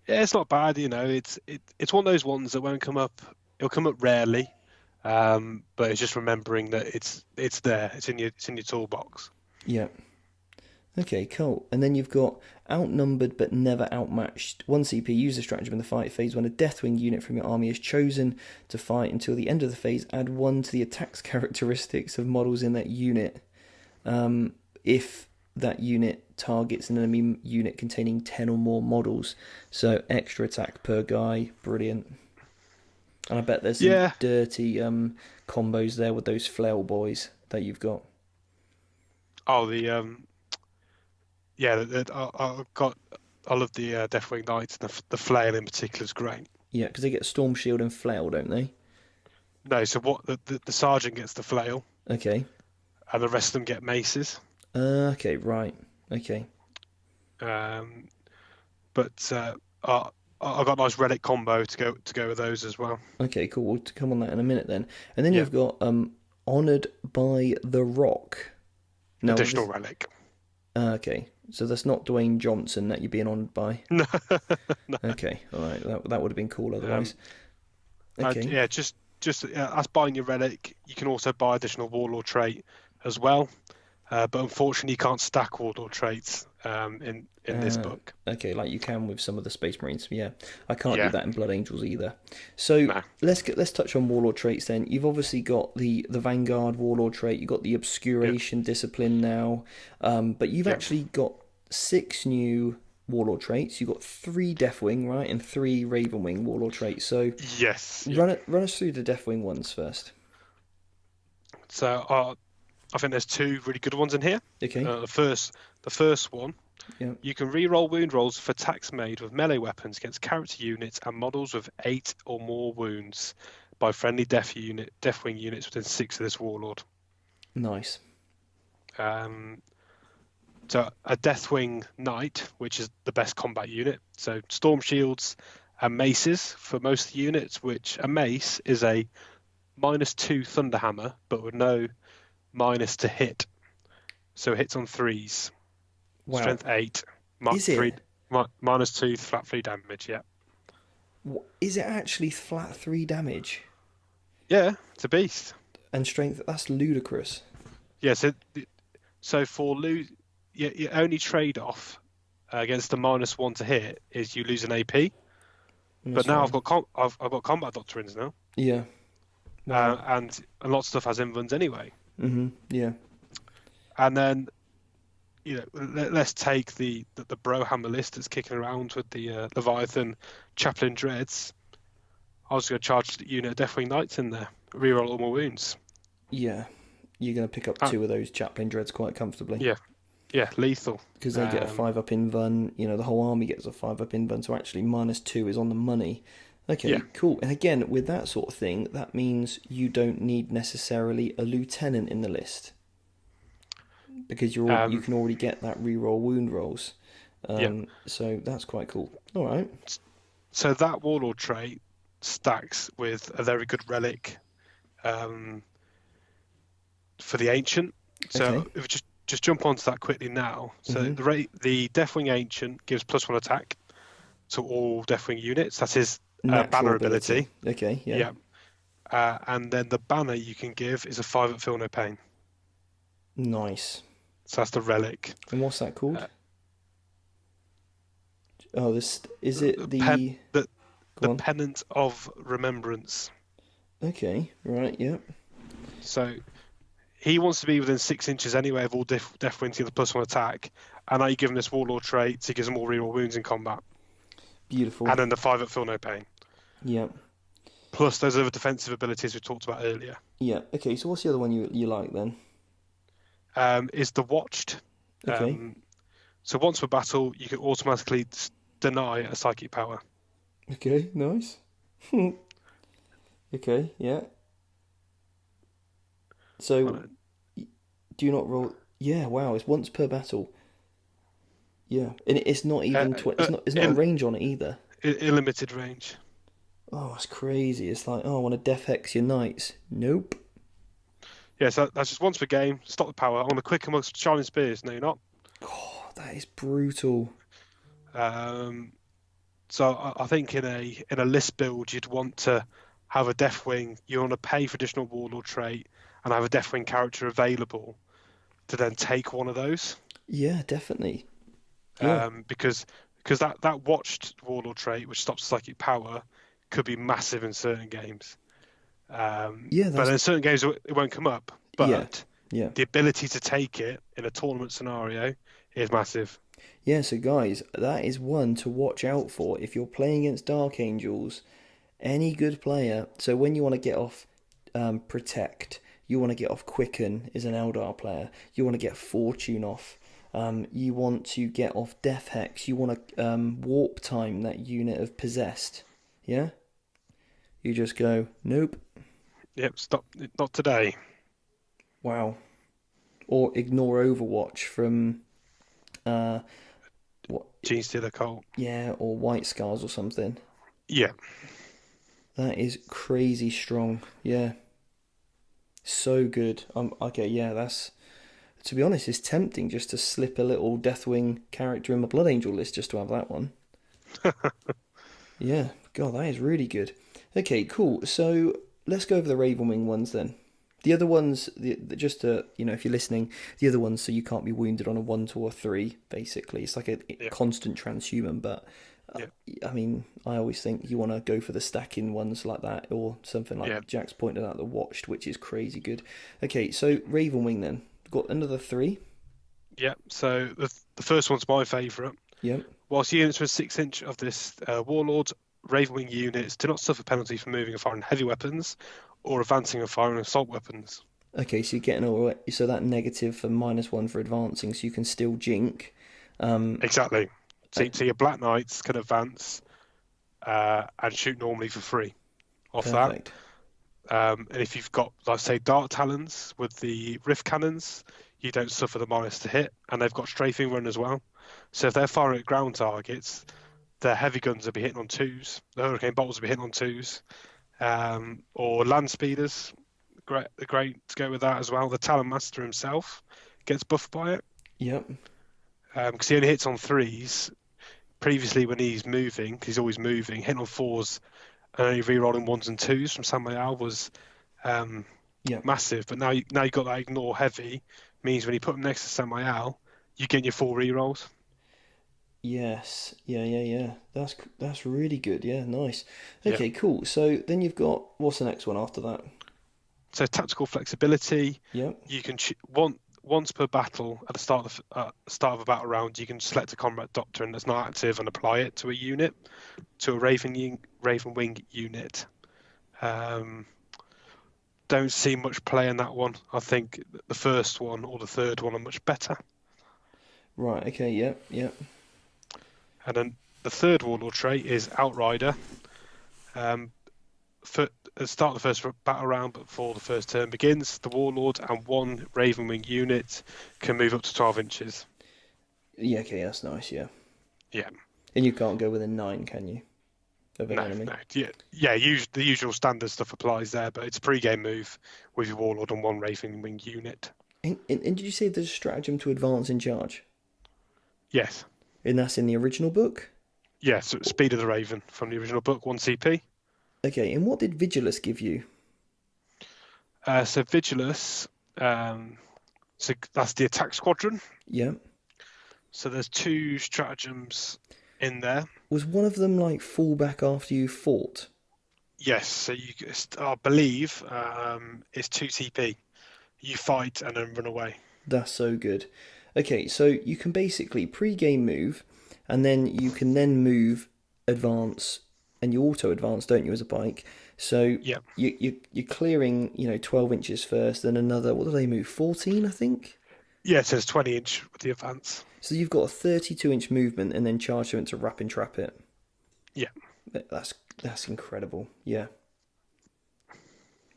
Yeah, it's not bad, It's one of those ones that won't come up. It'll come up rarely, but it's just remembering that it's there. It's in your toolbox. Yeah. Okay, cool. And then you've got outnumbered but never outmatched. 1 CP, use the stratagem in the fight phase. When a Deathwing unit from your army is chosen to fight until the end of the phase, add 1 to the attacks characteristics of models in that unit. If that unit targets an enemy unit containing 10 or more models. So extra attack per guy. Brilliant. And I bet there's some dirty combos there with those flail boys that you've got. Oh, I love the Deathwing Knights. The flail in particular is great. Yeah, because they get Storm Shield and flail, don't they? No, so what the sergeant gets the flail. Okay. And the rest of them get maces. Okay, right. Okay. But I got a nice relic combo to go with those as well. Okay, cool. We'll come on that in a minute then. And then you've got Honoured by the Rock. Now, additional relic. Okay, so that's not Dwayne Johnson that you're being honoured by. No. Okay, all right. That would have been cool otherwise. Okay. Just just as buying your relic, you can also buy additional Warlord trait as well. But unfortunately, you can't stack Warlord traits in this book. Okay, like you can with some of the Space Marines. Yeah, I can't do Yeah, that in Blood Angels either. So no. let's touch on Warlord traits then. You've obviously got the Vanguard Warlord trait. You've got the Obscuration Discipline now, but you've actually got 6 new Warlord traits. You've got 3 Deathwing, right, and 3 Ravenwing Warlord traits. So Yes. run us through the Deathwing ones first. So I think there's 2 really good ones in here. Okay. The first one, Yeah. you can re-roll wound rolls for attacks made with melee weapons against character units and models with 8 or more wounds by friendly Deathwing units within 6 of this Warlord. Nice. So a Deathwing Knight, which is the best combat unit. So Storm Shields and Maces for most units, which a Mace is a -2 Thunderhammer, but with no minus to hit. So it hits on 3s. Wow. Strength 8. Is it? -2 flat 3 damage, yeah. Is it actually flat 3 damage? Yeah, it's a beast. And strength, that's ludicrous. Yeah, so for your only trade-off against the -1 to hit is you lose an AP. But now I've got combat doctrines now. Yeah. Wow. And a lot of stuff has invulns anyway. Yeah. And then, let's take the Brohammer list that's kicking around with the Leviathan Chaplain Dreads. I was going to charge the unit of Deathwing Knights in there, reroll all my wounds. Yeah. You're going to pick up 2 of those Chaplain Dreads quite comfortably. Yeah, lethal. Because they get a 5-up invuln. The whole army gets a 5-up invuln, so actually -2 is on the money. Okay, cool. And again, with that sort of thing, that means you don't need necessarily a lieutenant in the list. Because you can already get that reroll wound rolls. So that's quite cool. All right. So that Warlord trait stacks with a very good relic for the Ancient. So if we just jump onto that quickly now. So the Deathwing Ancient gives +1 attack to all Deathwing units. That's his banner ability. Okay, yeah. And then the banner you can give is a 5-up Feel No Pain. Nice. So that's the relic. And what's that called? Is it the Pennant of Remembrance. Okay, right, yeah. So he wants to be within 6 inches anyway of all Deathwing to get the +1 attack, and now you give him this Warlord trait, so he gives him all reroll wounds in combat. Beautiful. And then the 5-up Feel No Pain. Yeah. Plus those other defensive abilities we talked about earlier. Yeah. Okay. So what's the other one you like then? Is the Watched. Okay. So once per battle, you can automatically deny a psychic power. Okay. Nice. Okay. Yeah. So, do you not roll? Yeah. Wow. It's once per battle. Yeah, and it's not even it's not a range on it either. Illimited range. Oh, that's crazy. It's like, I want to def hex your knights. Nope. Yeah, so that's just once per game. Stop the power. I want to quick amongst Shining Spears. No, you're not. Oh, that is brutal. So I think in a list build, you'd want to have a Deathwing. You want to pay for additional Warlord trait and have a Deathwing character available to then take one of those. Yeah, definitely. Yeah. Because that Watched Warlord trait, which stops psychic power, could be massive in certain games. But in certain games it won't come up. But the ability to take it in a tournament scenario is massive. Yeah, so guys, that is one to watch out for if you're playing against Dark Angels. Any good player. So when you want to get off Protect, you want to get off Quicken as an Eldar player. You want to get Fortune off. You want to get off Death Hex. You want to warp time that unit of Possessed. Yeah? You just go, nope. Yep, stop. Not today. Wow. Or ignore Overwatch from... Gene Stealer Cult. Yeah, or White Scars or something. Yeah. That is crazy strong. Yeah. So good. Okay, yeah, that's... To be honest, it's tempting just to slip a little Deathwing character in my Blood Angel list just to have that one. Yeah, God, that is really good. Okay, cool. So let's go over the Ravenwing ones then. The other ones, just to, if you're listening, the other ones, so you can't be wounded on a 1, 2, or 3, basically. It's like a constant transhuman, but Yeah. I mean, I always think you want to go for the stacking ones like that, or something like Jack's pointed out, the Watched, which is crazy good. Okay, so Ravenwing then. Got another 3. Yeah, so the first one's my favourite. Yep. Whilst units were 6 inch of this Warlord, Ravenwing units do not suffer penalty for moving and firing heavy weapons or advancing and firing assault weapons. Okay, so you're getting so that negative for -1 for advancing, so you can still jink. Exactly. So your Black Knights can advance and shoot normally for free off Perfect. that. And if you've got, like say, Dart Talons with the Rift Cannons, you don't suffer the minus to hit, and they've got strafing run as well. So if they're firing at ground targets, their heavy guns will be hitting on 2s, the Hurricane Bolts will be hitting on 2s, or Land Speeders, great to go with that as well. The Talon Master himself gets buffed by it. Yep. Because he only hits on 3s. Previously, when he's moving, because he's always moving, hitting on 4s and only re-rolling 1s and 2s from Samael was massive. But now you got that ignore heavy, means when you put him next to Samael, you get your 4 re-rolls. Yes. Yeah. That's really good. Yeah, nice. Okay, cool. So then you've got, what's the next one after that? So tactical flexibility. Yep. You can once per battle at the start of a battle round, you can select a combat doctrine that's not active and apply it to a unit, to a Ravenwing unit. Don't see much play in that one. I think the first one or the third one are much better. Right. Okay. Yep. And then the third Warlord trait is Outrider. At the start of the first battle round, before the first turn begins, the Warlord and 1 Ravenwing unit can move up to 12 inches. Yeah, okay, that's nice, yeah. Yeah. And you can't go within 9, can you? Of an enemy? No. Yeah, the usual standard stuff applies there, but it's a pre-game move with your Warlord and 1 Ravenwing unit. And did you say there's a stratagem to advance in charge? Yes. And that's in the original book? Yeah, so it's Speed of the Raven from the original book, 1 CP. Okay, and what did Vigilus give you? So Vigilus, so that's the attack squadron. Yeah. So there's 2 stratagems in there. Was one of them like fall back after you fought? Yes, so I believe it's 2 CP. You fight and then run away. That's so good. Okay, so you can basically pre-game move, and then you can then move, advance, and you auto-advance, don't you, as a bike? So you're clearing, 12 inches first, then another, what do they move, 14, I think? Yeah, it says 20 inch with the advance. So you've got a 32-inch movement and then charge them to wrap and trap it. Yeah. That's incredible. Yeah.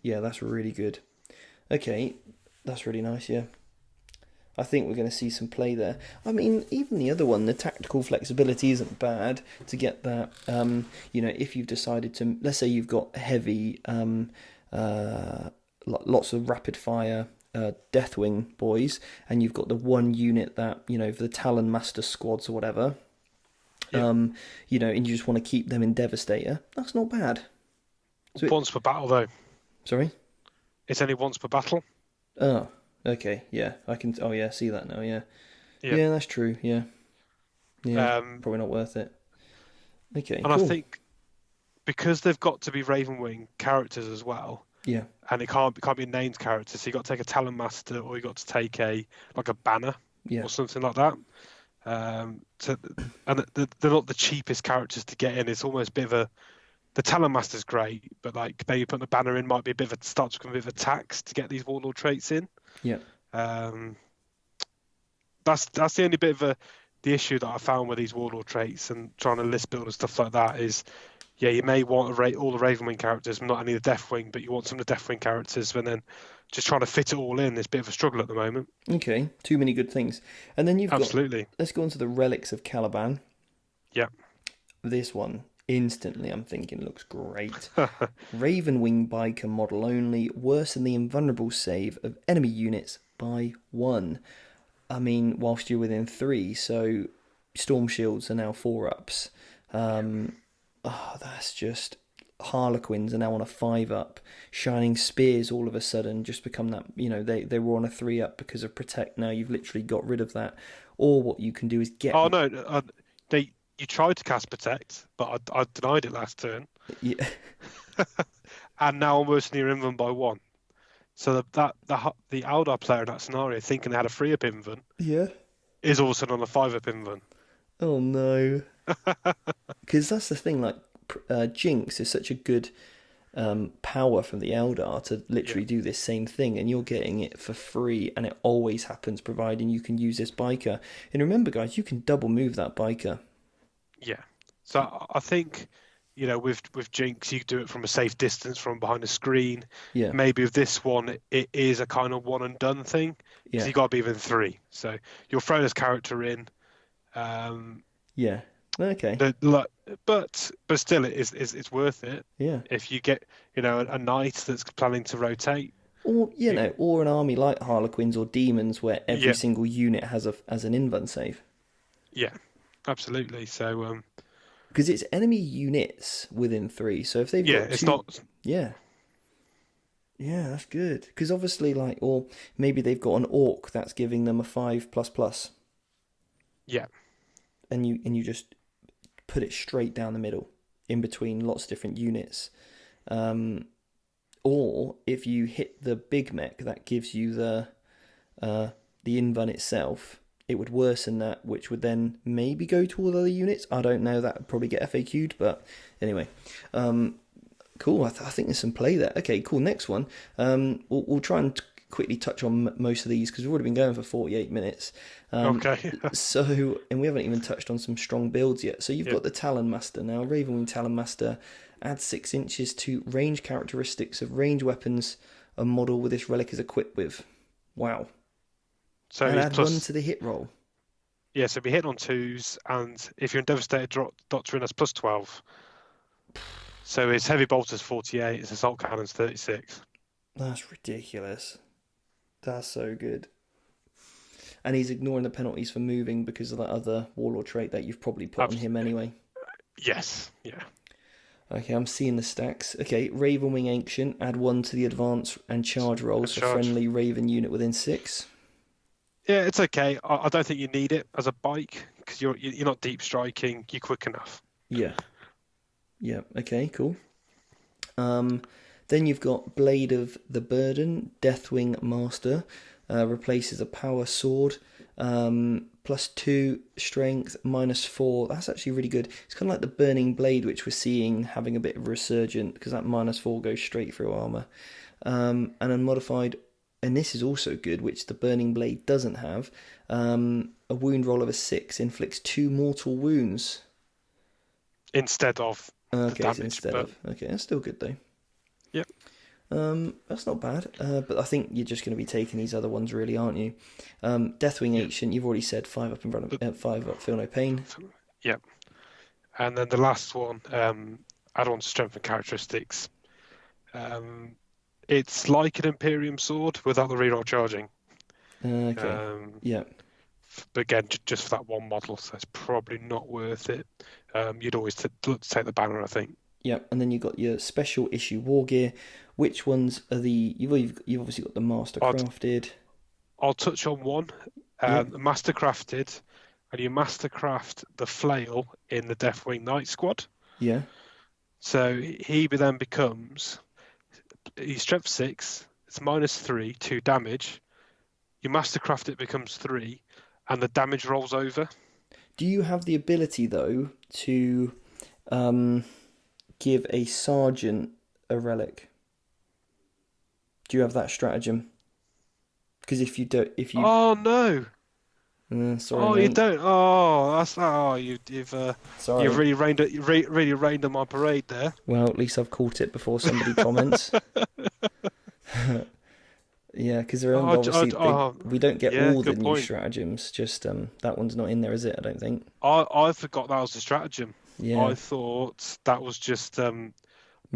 Yeah, that's really good. Okay, that's really nice, yeah. I think we're going to see some play there. I mean, even the other one, the tactical flexibility isn't bad to get that. If you've decided to, let's say you've got heavy, lots of rapid fire Deathwing boys, and you've got the one unit that, for the Talon Master squads or whatever, and you just want to keep them in Devastator, that's not bad. So once per battle, though. Sorry? It's only once per battle. Oh. Okay, yeah, I can. Oh, yeah, see that now. Yeah, that's true. Yeah, probably not worth it. Okay, and cool. I think because they've got to be Ravenwing characters as well. Yeah, and it can't be named characters. So you got to take a Talon Master, or you got to take a banner, or something like that. And they're not the cheapest characters to get in. It's almost a bit of a. The Talon Master's great, but like maybe putting a banner in might be start to become a bit of a tax to get these Warlord traits in. Yeah. That's the only bit of the issue that I found with these Warlord traits and trying to list build and stuff like that is, you may want all the Ravenwing characters, not only the Deathwing, but you want some of the Deathwing characters, and then just trying to fit it all in is a bit of a struggle at the moment. Okay, too many good things. And then you've Absolutely. Let's go on to the Relics of Caliban. Yeah. This one, instantly I'm thinking looks great. Ravenwing biker model only, worse than the invulnerable save of enemy units by 1. I mean, whilst you're within 3, so Storm Shields are now 4-ups. That's just Harlequins are now on a 5-up. Shining Spears all of a sudden just become that, they were on a 3-up because of Protect. Now you've literally got rid of that. Or what you can do is get... Oh no, you tried to cast Protect, but I denied it last turn. Yeah. And now I'm worsening your Inven by 1. So the Aldar player in that scenario, thinking they had a 3-up Inven, Yeah. is all of a sudden on a 5-up Inven. Oh no. Because that's the thing, like, Jinx is such a good power from the Eldar to literally do this same thing, and you're getting it for free, and it always happens providing you can use this biker. And remember, guys, you can double move that biker. Yeah. So I think, with Jinx, you do it from a safe distance from behind a screen. Yeah. Maybe with this one, it is a kind of one and done thing. Because you got to be within 3. So you'll throw this character in. Yeah. Okay. But still, it's worth it. Yeah. If you get, a knight that's planning to rotate. Or or an army like Harlequins or Demons where every single unit has an Inven save. Yeah, absolutely. So because it's enemy units within 3. So if they've got it's two, not. Yeah, that's good. Because obviously, or maybe they've got an Orc that's giving them a 5++. Yeah. And you just put it straight down the middle, in between lots of different units. Or if you hit the big mech, that gives you the Invan itself. It would worsen that, which would then maybe go to all other units. I don't know. That would probably get FAQ'd, but anyway. Cool. I think there's some play there. Okay, cool. Next one. We'll try and quickly touch on most of these because we've already been going for 48 minutes. Okay. And we haven't even touched on some strong builds yet. So you've got the Talon Master now. Ravenwing Talon Master adds 6 inches to range characteristics of range weapons a model with this relic is equipped with. Wow. So and he's add plus 1 to the hit roll. Yeah, so be hit on 2s, and if you're in Devastated Doctrine, that's plus 12. So his Heavy Bolter's 48, his Assault Cannon's 36. That's ridiculous. That's so good. And he's ignoring the penalties for moving because of that other Warlord trait that you've probably put on him anyway. Yes, yeah. Okay, I'm seeing the stacks. Okay, Ravenwing Ancient, add 1 to the advance and charge rolls for friendly Raven unit within 6. Yeah, it's okay. I don't think you need it as a bike because you're not deep striking. You're quick enough. Yeah. Yeah. Okay. Cool. Then you've got Blade of the Burden, Deathwing Master, replaces a power sword, +2 strength, -4. That's actually really good. It's kind of like the Burning Blade, which we're seeing having a bit of a resurgent because that -4 goes straight through armor, and unmodified. And this is also good, which the Burning Blade doesn't have. A wound roll of a 6 inflicts 2 mortal wounds. Instead of the of. damage. Okay, that's still good though. Yep. That's not bad. But I think you're just going to be taking these other ones, really, aren't you? Deathwing Ancient, you've already said 5 up 5 up, feel no pain. Yep. And then the last one, add-on strength and characteristics. It's like an Imperium sword without the reroll charging. Okay. Yeah. But again, just for that one model, so it's probably not worth it. You'd always look to take the banner, I think. Yeah, and then you've got your special issue war gear. Which ones are the... You've obviously got the Master Crafted. I'll touch on one. Master Crafted, and you Master Craft the Flail in the Deathwing Knight Squad. Yeah. So he then becomes... He's strength 6, it's -3, 2 damage. You Mastercraft it becomes 3, and the damage rolls over. Do you have the ability, though, to give a sergeant a relic? Do you have that stratagem? Because if you don't... Oh, no! Sorry, mate. You don't. Oh, that's you've really rained on my parade there. Well, at least I've caught it before somebody comments. Yeah, because obviously we don't get all the new stratagems. Just that one's not in there, is it? I don't think. I forgot that was a stratagem. Yeah. I thought that was just part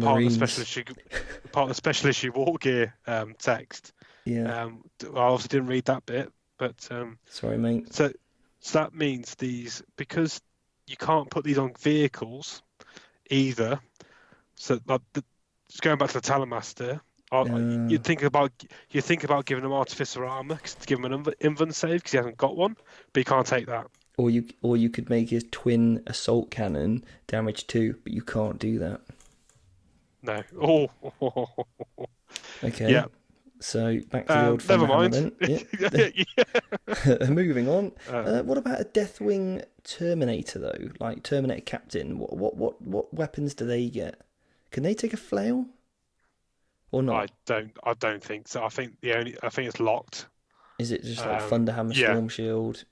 of the special issue war gear text. Yeah. I obviously didn't read that bit. But sorry, mate. So that means these, because you can't put these on vehicles either. So like just going back to the Talonmaster, Uh, you think about giving him Artificer armor to give him an invuln save because he hasn't got one, but he can't take that. or you could make his twin assault cannon damage 2, but you can't do that. No. Oh, Okay. yeah. So back to the old Never Thunderhammer mind. then. Yeah. Yeah. Moving on. Uh, What about a Deathwing Terminator though? Like Terminator Captain. What weapons do they get? Can they take a flail or not? I don't think so. I think it's locked. Is it just like Thunderhammer, Yeah. Storm Shield,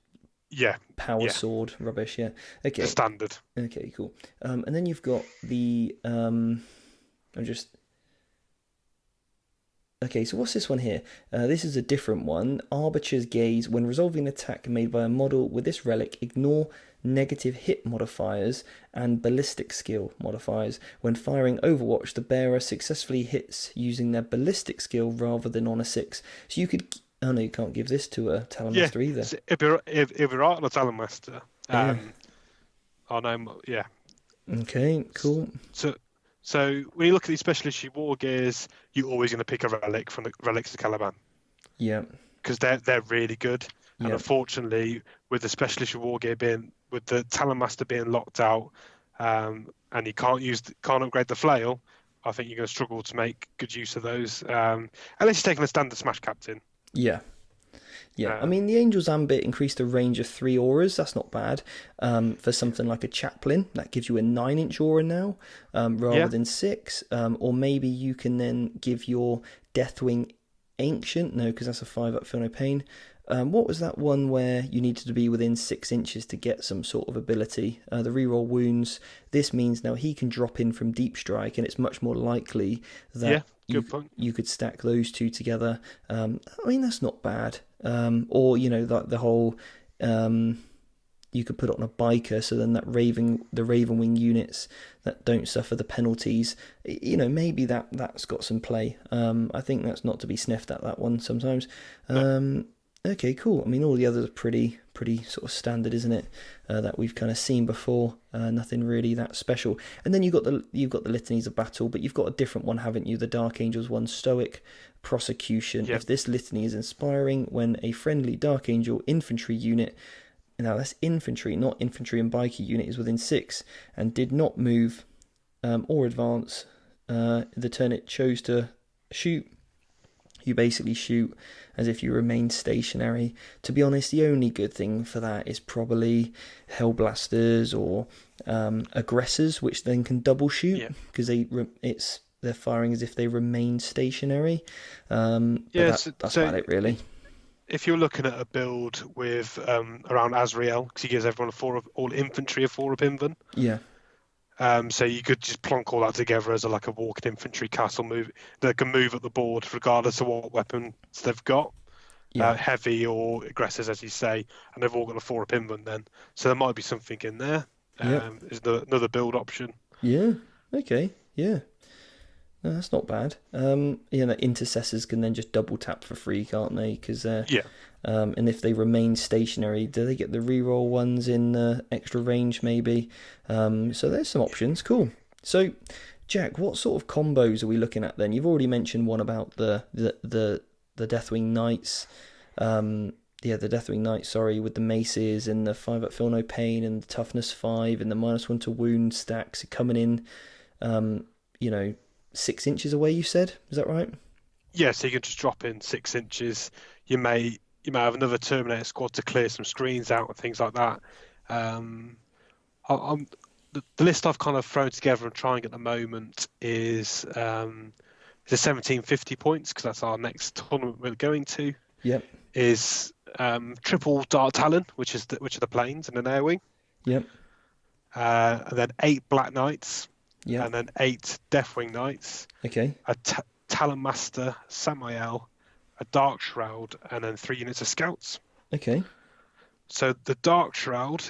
Yeah. Power Yeah. Sword, rubbish? Yeah. The Okay. standard. Okay. Cool. And then you've got the I'm just Okay, so what's this one here? This is a different one. Arbiter's Gaze. When resolving an attack made by a model with this relic, ignore negative hit modifiers and ballistic skill modifiers. When firing Overwatch, the bearer successfully hits using their ballistic skill rather than on a 6. So you could... Oh no, you can't give this to a Yeah. Talonmaster either. So if you're right on a Talonmaster, Yeah. I know. Yeah. Okay, cool. So when you look at these special issue war gears, you're always going to pick a relic from the relics of Caliban Yeah, because they're really good. And yeah, unfortunately, with the special issue war gear with the Talonmaster being locked out, and you can't upgrade the flail, I think you're going to struggle to make good use of those. Unless you're taking a standard Smash Captain. yeah. Yeah, I Um, mean, the Angel's Ambit increased the range of 3 auras. That's not bad. For something like a Chaplain, that gives you a 9-inch aura now, rather yeah, than 6. Or maybe you can then give your Deathwing Ancient. No, because that's a 5 up, feel no pain. What was that one where you needed to be within 6 inches to get some sort of ability? The reroll wounds. This means now he can drop in from Deep Strike, and it's much more likely that yeah, good point. you could stack those two together. I mean, that's not bad. Or the whole you could put it on a biker, so then the Ravenwing units that don't suffer the penalties. Maybe that's got some play. I think that's not to be sniffed at, that one sometimes. No. Okay, cool. I mean, all the others are pretty sort of standard, isn't it? That we've kind of seen before. Nothing really that special. And then you've got the litanies of battle, but you've got a different one, haven't you? The Dark Angels one, Stoic Prosecution. Yeah. If this litany is inspiring when a friendly Dark Angel infantry unit, now that's infantry, not infantry and biker unit, is within 6 and did not move or advance the turn it chose to shoot, you basically shoot as if you remained stationary. To be honest, the only good thing for that is probably Hellblasters or Aggressors, which then can double shoot because they're firing as if they remain stationary. That's about it, really. If you're looking at a build with around Azrael, because he gives everyone all infantry a 4-up invuln. Yeah. So you could just plonk all that together as like a walking infantry castle move that can move up the board regardless of what weapons they've got, heavy or aggressors, as you say, and they've all got a 4-up invuln then. So there might be something in there. Is another build option. Yeah. Okay. Yeah. No, that's not bad. Intercessors can then just double tap for free, can't they? Because and if they remain stationary, do they get the reroll ones in extra range maybe? So there's some options. Cool. So, Jack, what sort of combos are we looking at then? You've already mentioned one about the Deathwing Knights. The Deathwing Knights, sorry, with the maces and the 5-up feel no pain and the toughness 5 and the -1 to wound stacks coming in. 6 inches away, you said, is that right? Yeah, so you can just drop in 6 inches. You may have another Terminator squad to clear some screens out and things like that. The list I've kind of thrown together and trying at the moment is the 1750 points, because that's our next tournament we're going to. Yep. Is triple Dark Talon, which are the planes and an air wing. Yep. And then 8 Black Knights. Yeah. And then 8 Deathwing Knights. Okay. A Talonmaster, Samael, a Dark Shroud, and then 3 units of Scouts. Okay. So the Dark Shroud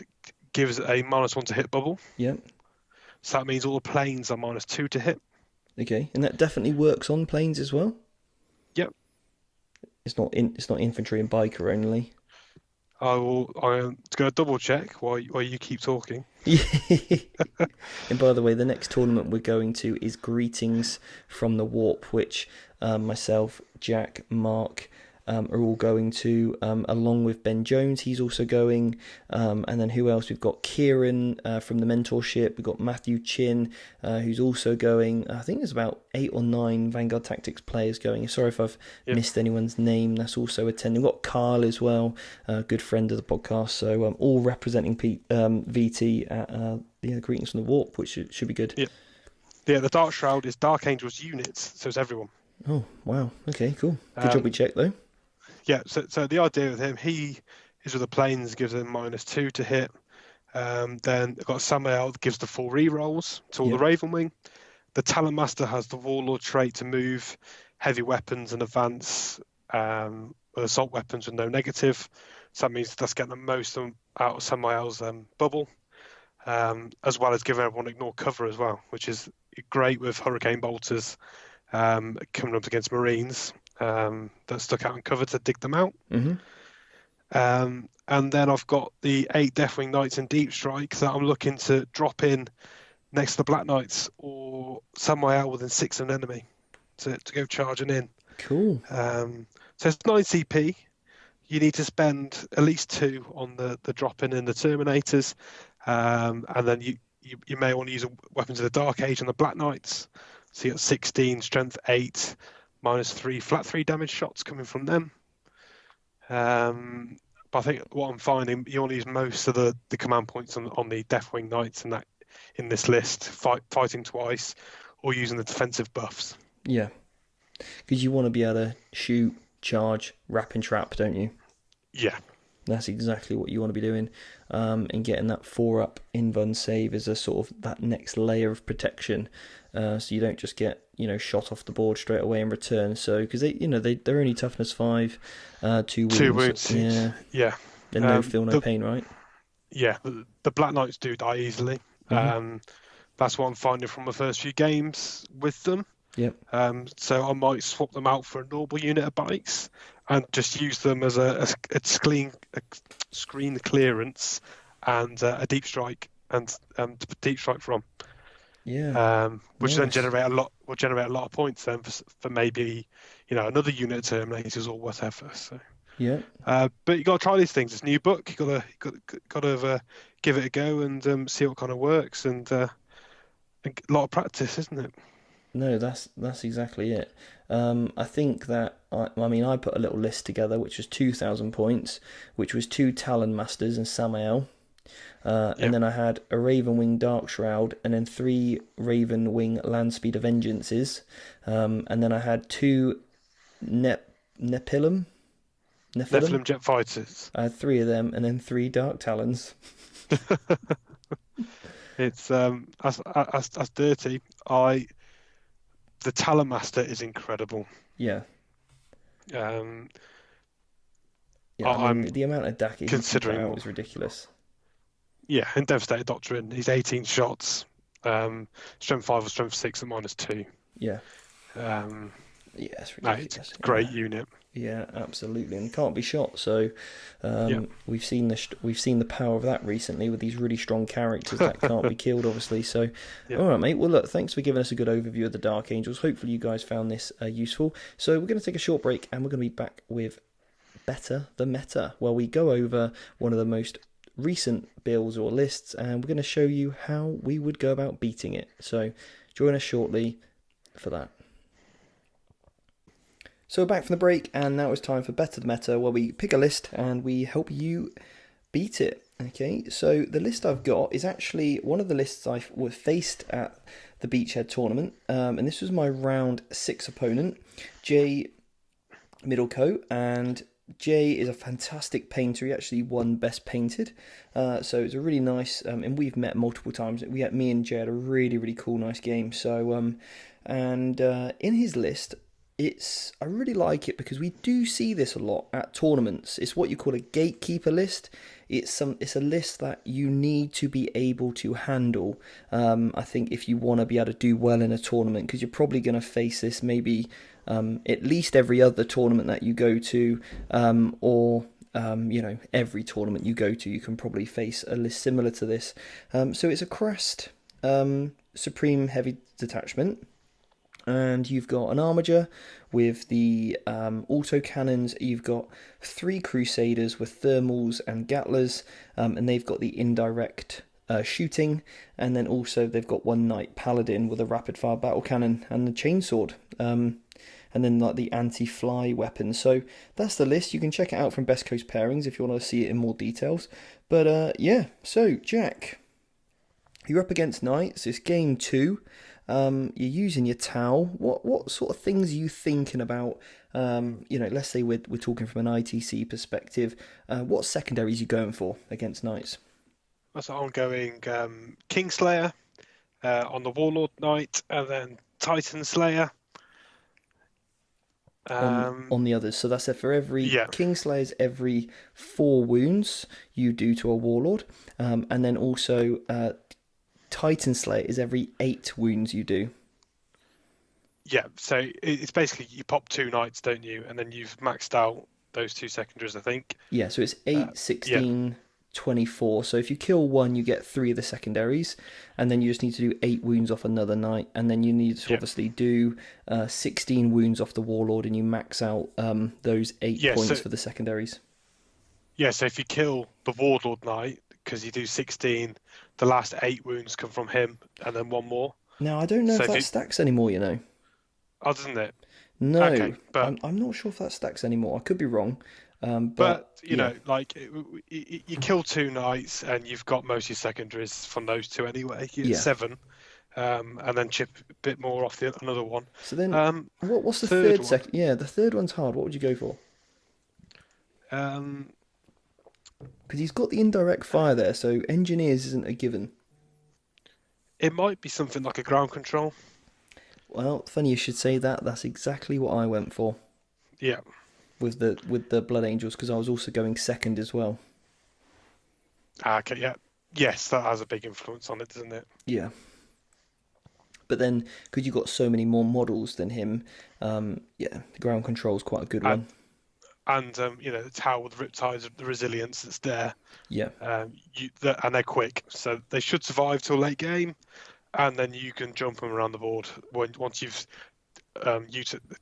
gives a -1 to hit bubble. Yep. So that means all the planes are -2 to hit. Okay, and that definitely works on planes as well. Yep. It's not infantry and biker only. I'm going to double check while you keep talking. And by the way, the next tournament we're going to is Greetings from the Warp, which myself, Jack, Mark are all going to, along with Ben Jones. He's also going. And then who else? We've got Kieran from the mentorship. We've got Matthew Chin, who's also going. I think there's about 8 or 9 Vanguard Tactics players going. Sorry if I've missed anyone's name. That's also attending. We've got Carl as well, a good friend of the podcast. So all representing VT at the Greetings from the Warp, which should be good. Yeah, the Dark Shroud is Dark Angels units, so it's everyone. Oh, wow. Okay, cool. Good job we checked, though. Yeah, so the idea with him, he is with the planes, gives him -2 to hit. Then they've got Samael that gives the full rerolls to all the Raven Wing. The Talon Master has the Warlord trait to move heavy weapons and advance assault weapons with no negative. So that means that's getting the most out of Samael's bubble, as well as giving everyone ignore cover as well, which is great with Hurricane Bolters coming up against Marines that stuck out in cover to dig them out. Mm-hmm. And then I've got the 8 Deathwing Knights in Deep Strike that I'm looking to drop in next to the Black Knights or somewhere within 6 of an enemy to go charging in. Cool. So it's 9 CP. You need to spend at least 2 on the drop-in and the Terminators. And then you may want to use weapons of the Dark Age on the Black Knights. So you got 16, Strength 8, -3, flat 3 damage shots coming from them. But I think what I'm finding, you want to use most of the command points on the Deathwing Knights and that in this list, fighting twice or using the defensive buffs. Yeah. Because you want to be able to shoot, charge, wrap and trap, don't you? Yeah. That's exactly what you want to be doing. And getting that 4-up invuln save is a sort of that next layer of protection. So you don't just get, shot off the board straight away in return. So, because they're only toughness 5, 2 wounds. 2 wounds. Yeah. Then no feel, no pain, right? Yeah. The Black Knights do die easily. Mm-hmm. That's what I'm finding from the first few games with them. Yep. So I might swap them out for a normal unit of bikes and just use them as a screen clearance and a deep strike and deep strike from. Yeah. Which then generate a lot of points then for maybe another unit of Terminators or whatever. So yeah. But you got to try these things. It's a new book. You got to give it a go and see what kind of works and a lot of practice, isn't it? No, that's exactly it. I think that I put a little list together, which was 2,000 points, which was 2 Talon Masters and Samael, and then I had a Raven Wing Dark Shroud, and then 3 Raven Wing Land Speeder Vengeances, and then I had 2 Nephilim Jet Fighters. I had 3 of them, and then 3 Dark Talons. It's that's dirty. The Talon Master is incredible. Yeah. The amount of DAC considering is ridiculous. Yeah, in Devastated Doctrine, he's 18 shots, Strength 5 or Strength 6 at -2. Yeah. It's ridiculous. It's a great unit. Yeah, absolutely, and can't be shot. So we've seen the power of that recently with these really strong characters that can't be killed, obviously. So, all right, mate. Well, look, thanks for giving us a good overview of the Dark Angels. Hopefully, you guys found this useful. So, we're going to take a short break, and we're going to be back with Better the Meta, where we go over one of the most recent builds or lists, and we're going to show you how we would go about beating it. So, join us shortly for that. So we're back from the break, and now it's time for Better the Meta, where we pick a list and we help you beat it. Okay, so the list I've got is actually one of the lists I faced at the Beachhead tournament, and this was my round 6 opponent, Jay Middlecoat, and Jay is a fantastic painter. He actually won Best Painted, so it's a really nice, and we've met multiple times. Me and Jay had a really, really cool, nice game. So, in his list, I really like it because we do see this a lot at tournaments. It's what you call a gatekeeper list. It's a list that you need to be able to handle. I think if you want to be able to do well in a tournament, because you're probably going to face this maybe at least every other tournament that you go to, or every tournament you go to, you can probably face a list similar to this. So it's a Crest Supreme Heavy Detachment. And you've got an Armiger with the auto cannons. You've got 3 Crusaders with thermals and Gatlers, and they've got the indirect shooting. And then also they've got 1 Knight Paladin with a rapid fire battle cannon and the chainsword. And then like the anti-fly weapon. So that's the list. You can check it out from Best Coast Pairings if you want to see it in more details. But yeah, so Jack, you're up against Knights. It's game 2. You're using your Tau. What sort of things are you thinking about? Let's say we're talking from an ITC perspective. What secondaries are you going for against Knights? So I'm going Kingslayer on the Warlord Knight, and then Titan Slayer on the others. So that's it for every Kingslayer's every 4 wounds you do to a Warlord, and then also Titan Slayer is every 8 wounds you do. Yeah, so it's basically you pop 2 knights, don't you? And then you've maxed out those 2 secondaries, I think. Yeah, so it's 8, 16, 24. So if you kill 1, you get 3 of the secondaries, and then you just need to do 8 wounds off another knight, and then you need to obviously do 16 wounds off the Warlord, and you max out those 8 points for the secondaries. Yeah, so if you kill the Warlord Knight, because you do 16, the last 8 wounds come from him, and then 1 more. Now, I don't know if that stacks anymore, Oh, doesn't it? No, okay, but I'm not sure if that stacks anymore. I could be wrong. But you know, like you kill 2 knights, and you've got most of your secondaries from those 2 anyway. You get 7, and then chip a bit more off another one. So then, what's the third one? second? Yeah, the third one's hard. What would you go for? Because he's got the indirect fire there, so engineers isn't a given. It might be something like a ground control. Well, funny you should say that. That's exactly what I went for. Yeah. With the Blood Angels, because I was also going second as well. Okay, yeah. Yes, that has a big influence on it, doesn't it? Yeah. But then, because you've got so many more models than him, the ground control is quite a good one. And the Tower with the Riptides, the resilience that's there. Yeah. And they're quick, so they should survive till late game, and then you can jump them around the board once you've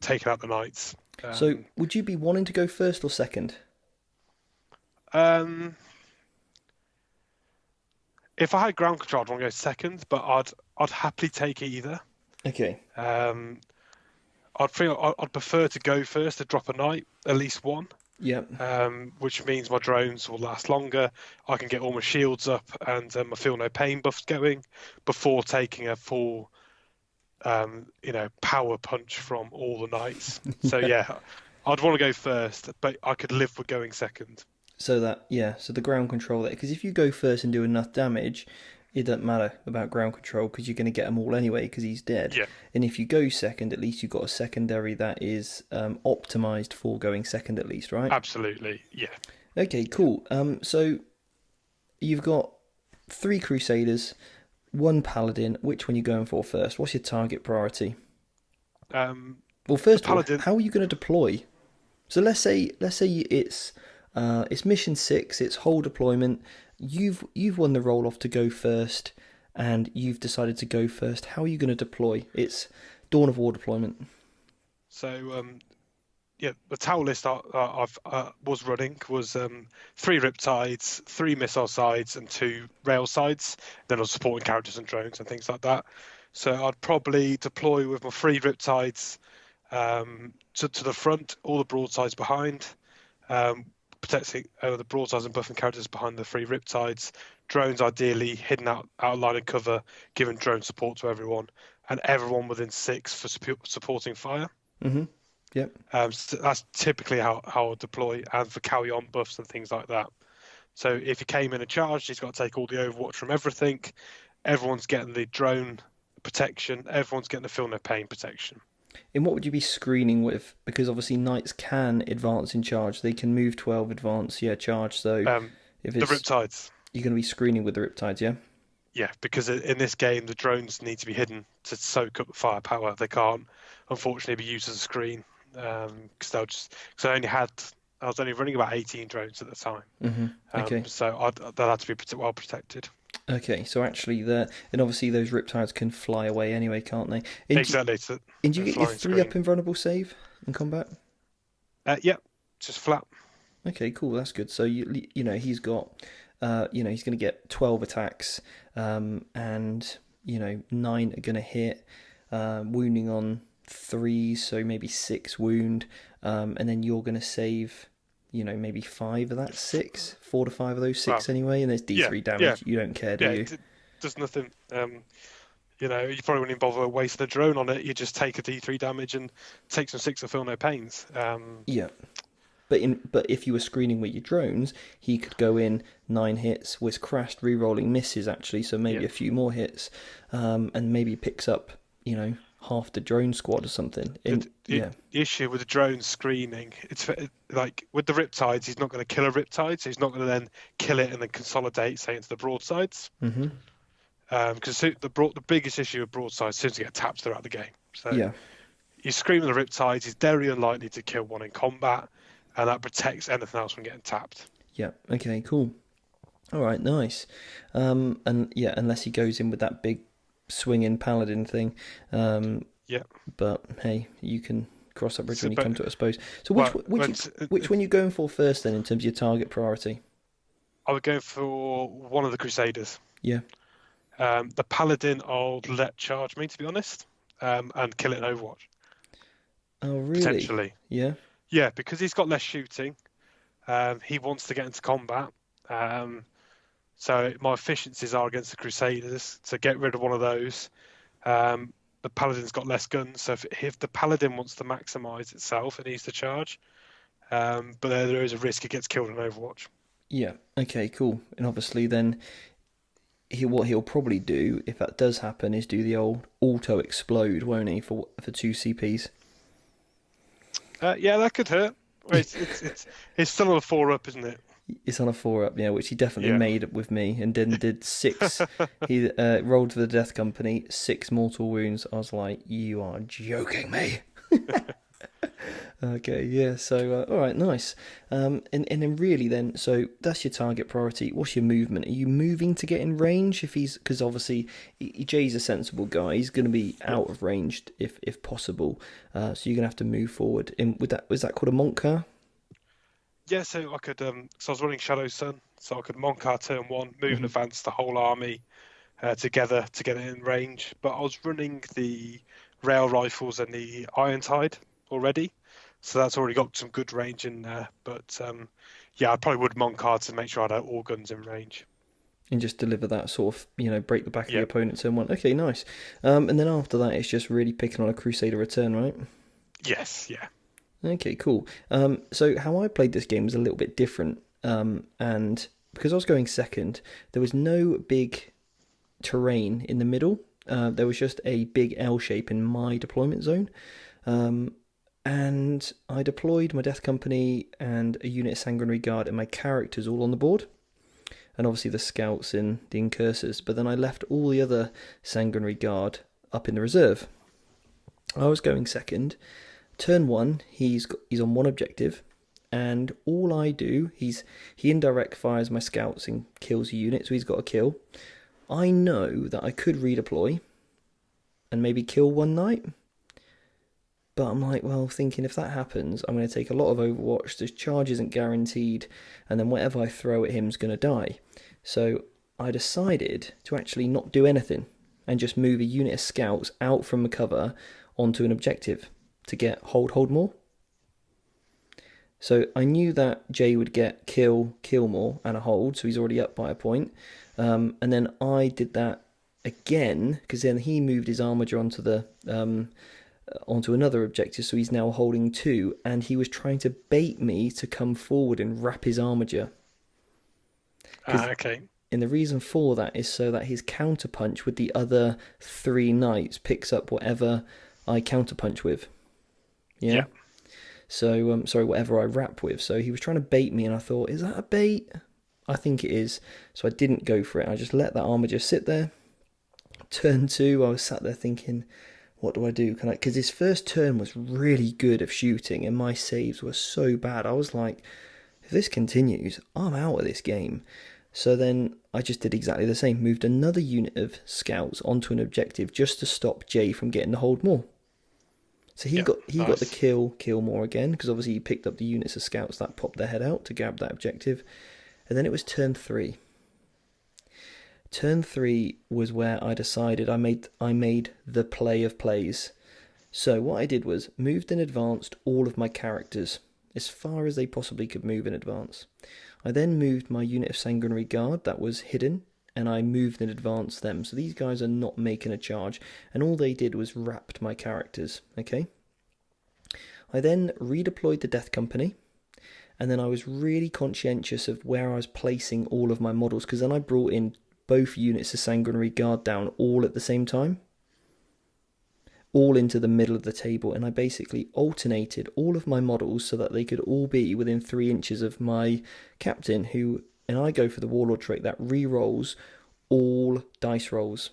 taken out the knights. So, would you be wanting to go first or second? If I had ground control, I'd want to go second, but I'd happily take either. Okay. I'd prefer to go first to drop a knight, at least 1. Yeah. Which means my drones will last longer. I can get all my shields up and my feel no pain buffs going before taking a full, power punch from all the knights. So yeah, I'd want to go first, but I could live with going second. So the ground control there, because if you go first and do enough damage, it doesn't matter about ground control because you're going to get them all anyway because he's dead. Yeah. And if you go second, at least you've got a secondary that is optimized for going second at least, right? Absolutely, yeah. Okay, cool. So you've got 3 Crusaders, 1 Paladin. Which one are you going for first? What's your target priority? Well, first of all, how are you going to deploy? So let's say it's mission 6, it's whole deployment. You've won the roll off to go first, and you've decided to go first. How are you going to deploy? It's Dawn of War deployment. So the Tau list I was running was 3 Riptides, 3 missile sides, and 2 rail sides. Then I was supporting characters and drones and things like that. So I'd probably deploy with my 3 Riptides to the front, all the broadsides behind. Protecting the broadsides and buffing characters behind the 3 Riptides. Drones ideally hidden out line of cover, giving drone support to everyone, and everyone within 6 for supporting fire. Mm-hmm. Yep. So that's typically how I deploy, and for carry-on buffs and things like that. So if he came in and charged, he's got to take all the overwatch from everything. Everyone's getting the drone protection. Everyone's getting the feel no pain protection. And what would you be screening with? Because obviously knights can advance in charge. They can move 12, advance, charge. So if it's the Riptides, you're going to be screening with the Riptides, yeah? Yeah, because in this game, the drones need to be hidden to soak up the firepower. They can't, unfortunately, be used as a screen because I only had I was only running about 18 drones at the time. Okay. So they'll have to be well protected. Okay, so actually, and obviously those riptides can fly away anyway, can't they? Exactly. It's And do you a get your flying 3 up screen. invulnerable save in combat? Yeah, just flat. Okay, cool. That's good. So he's got, he's going to get 12 attacks, and 9 are going to hit, wounding on 3, so maybe 6 wound, and then you're going to save, maybe 5 of that 6, 4 to 5 of those 6 Well, anyway, and there's D3 damage. You don't care, do you? There's nothing. You probably wouldn't bother wasting a drone on it. You just take a D3 damage and take some 6 and feel no pains. Yeah. But if you were screening with your drones, he could go in 9 hits, was crashed, re-rolling misses actually, so maybe a few more hits, and maybe picks up, half the drone squad or something. The issue with the drone screening, it's like with the riptides, he's not going to kill a riptide, so he's not going to then kill it and then consolidate, say, into the broadsides. Mm-hmm. Because the biggest issue with broadsides seems to get tapped throughout the game. So you scream at the riptides, he's very unlikely to kill one in combat, and that protects anything else from getting tapped. Yeah. Okay. Cool. All right. Nice. Unless he goes in with that big swinging paladin thing. But hey, you can cross that bridge when you come to it, I suppose. So which one are you going for first then in terms of your target priority? I would go for one of the Crusaders. Yeah. The paladin I'll let charge me, to be honest, and kill it in Overwatch. Oh really? Potentially. Yeah. Yeah, because he's got less shooting. He wants to get into combat. So my efficiencies are against the Crusaders. So get rid of one of those. The Paladin's got less guns. So if the Paladin wants to maximise itself, it needs to charge. But there is a risk it gets killed in Overwatch. Yeah. Okay, cool. And obviously then what he'll probably do, if that does happen, is do the old auto-explode, won't he, for 2 CPs? Yeah, that could hurt. It's still on a 4-up, isn't it? It's on a 4-up, yeah, which he definitely made with me, and then did 6. He rolled for the Death Company, 6 mortal wounds. I was like, you are joking me. Okay, yeah, so, all right, nice. And then really then, so that's your target priority. What's your movement? Are you moving to get in range? Because obviously Jay's a sensible guy. He's going to be out of range if possible. So you're going to have to move forward. Was that called a monk car? Yeah, so I could, so I was running Shadow Sun, so I could Monkar turn 1, move and advance the whole army together to get it in range. But I was running the rail rifles and the Iron Tide already, so that's already got some good range in there. But I probably would Monkar to make sure I had all guns in range. And just deliver that sort of, break the back of the opponent turn 1. Okay, nice. And then after that, it's just really picking on a Crusader return, right? Yes, yeah. Okay, cool. So how I played this game was a little bit different, and because I was going second, there was no big terrain in the middle. There was just a big L shape in my deployment zone, and I deployed my Death Company and a unit of Sanguinary Guard and my characters all on the board, and obviously the scouts and the incursors. But then I left all the other Sanguinary Guard up in the reserve. I was going second. Turn 1, he's on 1 objective, and all I do, he indirect fires my scouts and kills a unit, so he's got a kill. I know that I could redeploy and maybe kill 1 knight, but I'm like, well, thinking if that happens, I'm going to take a lot of Overwatch, this charge isn't guaranteed, and then whatever I throw at him is going to die. So I decided to actually not do anything and just move a unit of scouts out from the cover onto an objective to get hold more. So I knew that Jay would get kill more and a hold, so he's already up by a point. And then I did that again because then he moved his armager onto another objective, so he's now holding 2, and he was trying to bait me to come forward and wrap his armager. Okay. And the reason for that is so that his counterpunch with the other 3 knights picks up whatever I counterpunch with. Yeah. So, whatever I wrap with. So he was trying to bait me, and I thought, is that a bait? I think it is. So I didn't go for it. I just let that armor just sit there. Turn 2, I was sat there thinking, what do I do? Can I? Because his first turn was really good of shooting, and my saves were so bad. I was like, if this continues, I'm out of this game. So then I just did exactly the same. Moved another unit of scouts onto an objective just to stop Jay from getting to hold more. So he got the kill more again, because obviously he picked up the units of scouts that popped their head out to grab that objective. And then it was turn 3. Turn 3 was where I decided I made the play of plays. So what I did was moved and advanced all of my characters as far as they possibly could move in advance. I then moved my unit of Sanguinary Guard that was hidden, and I moved and advanced them. So these guys are not making a charge, and all they did was wrapped my characters, okay? I then redeployed the Death Company, and then I was really conscientious of where I was placing all of my models, because then I brought in both units of Sanguinary Guard down all at the same time, all into the middle of the table, and I basically alternated all of my models so that they could all be within 3 inches of my captain, and I go for the Warlord trait that re-rolls all dice rolls.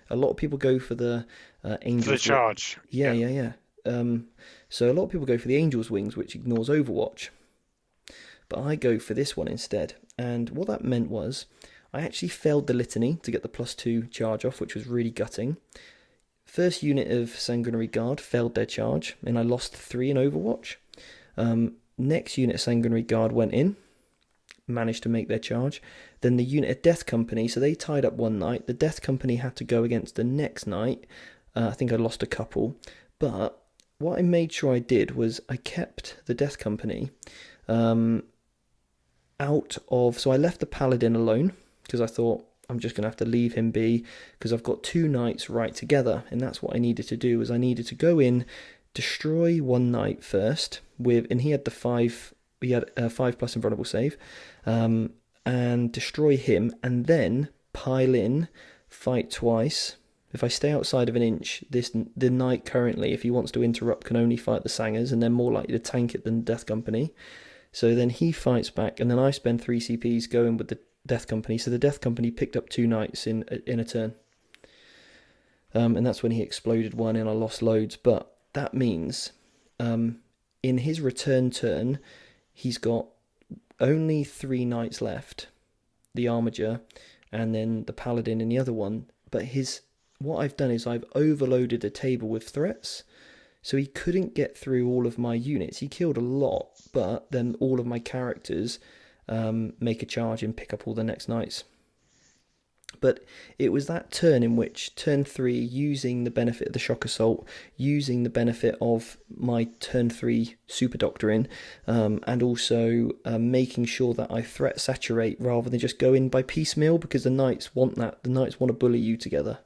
A lot of people go for the Angel's... For the charge. Yeah. So a lot of people go for the Angel's Wings, which ignores Overwatch. But I go for this one instead. And what that meant was, I actually failed the Litany to get the +2 charge off, which was really gutting. First unit of Sanguinary Guard failed their charge, and I lost 3 in Overwatch. Next unit of Sanguinary Guard went in, managed to make their charge. Then the unit of Death Company, so they tied up one knight. The Death Company had to go against the next knight. I think I lost a couple. But what I made sure I did was I kept the Death Company out of... So I left the Paladin alone, because I thought, I'm just going to have to leave him be, because I've got 2 knights right together, and that's what I needed to do. Was I needed to go in, destroy one knight first and he had the 5 plus invulnerable save, and destroy him, and then pile in, fight twice. If I stay outside of an inch, the knight currently, if he wants to interrupt, can only fight the Sangers, and they're more likely to tank it than Death Company. So then he fights back, and then I spend 3 CPs going with the Death Company. So the Death Company picked up 2 knights in a turn. And that's when he exploded one, and I lost loads. But that means in his return turn, he's got only 3 knights left. The Armiger, and then the Paladin in the other one. But what I've done is I've overloaded the table with threats. So he couldn't get through all of my units. He killed a lot, but then all of my characters make a charge and pick up all the next knights. But it was that turn in which, turn 3, using the benefit of the shock assault, using the benefit of my turn 3 super doctrine, and also making sure that I threat saturate rather than just go in by piecemeal, because the knights want that. The knights want to bully you together.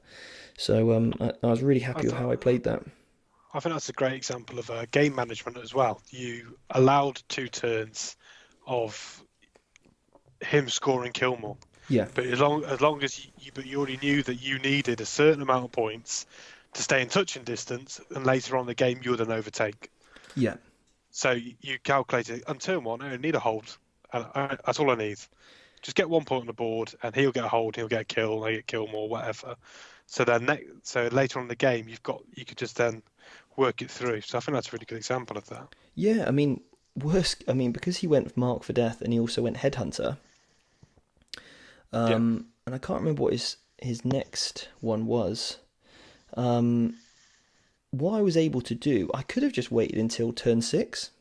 So I was really happy with how I played that. I think that's a great example of game management as well. You allowed 2 turns of him scoring kill more. Yeah. But as long as you already knew that you needed a certain amount of points to stay in touching distance, and later on in the game you would then overtake. Yeah. So you calculated on turn 1, I only need a hold, and that's all I need. Just get 1 point on the board, and he'll get a hold, he'll get a kill, I get kill more, whatever. So then, later on in the game, you could just then work it through. So I think that's a really good example of that. Yeah, I mean, because he went Mark for Death and he also went Headhunter. And I can't remember what his next one was. What I was able to do, I could have just waited until turn 6.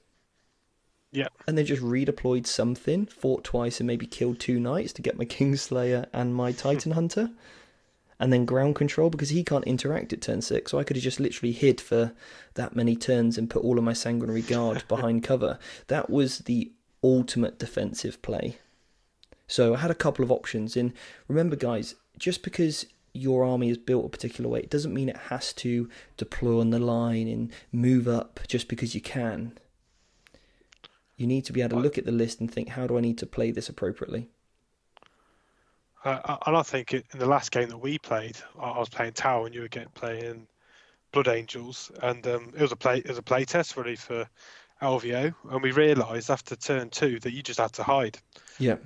Yeah. And then just redeployed something, fought twice and maybe killed 2 knights to get my Kingslayer and my Titan Hunter. And then ground control, because he can't interact at turn 6. So I could have just literally hid for that many turns and put all of my Sanguinary Guard behind cover. That was the ultimate defensive play. So I had a couple of options. And remember, guys, just because your army is built a particular way, it doesn't mean it has to deploy on the line and move up just because you can. You need to be able to look at the list and think, how do I need to play this appropriately? And I think in the last game that we played, I was playing Tower and you were playing Blood Angels, and it was a play test really for LVO, and we realised after turn 2 that you just had to hide. Yeah.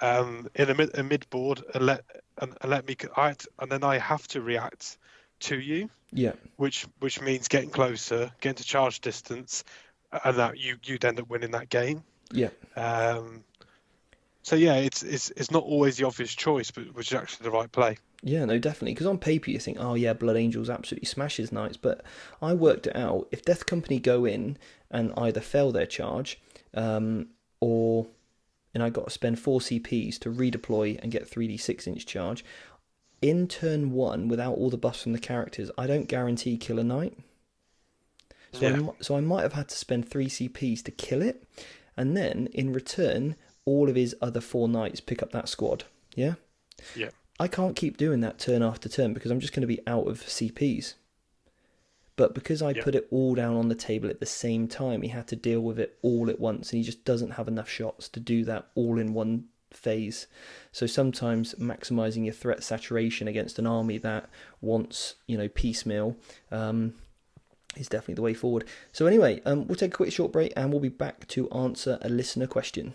In a mid board and let me act, and then I have to react to you, Yeah. which means getting closer, getting to charge distance, and that you'd end up winning that game. Yeah. So yeah, it's not always the obvious choice, but which is actually the right play. Yeah, no, definitely. Because on paper you think, oh yeah, Blood Angels absolutely smashes knights, but I worked it out. If Death Company go in and either fail their charge, or and I got to spend 4 CPs to redeploy and get 3d 6-inch charge in turn 1 without all the buffs from the characters, I don't guarantee kill a knight. So I might have had to spend 3 CPs to kill it, and then in return, all of his other 4 knights pick up that squad. Yeah. Yeah. I can't keep doing that turn after turn because I'm just going to be out of CPs. But because I put it all down on the table at the same time, he had to deal with it all at once, and he just doesn't have enough shots to do that all in one phase. So sometimes maximising your threat saturation against an army that wants, piecemeal, is definitely the way forward. So anyway, we'll take a quick short break and we'll be back to answer a listener question.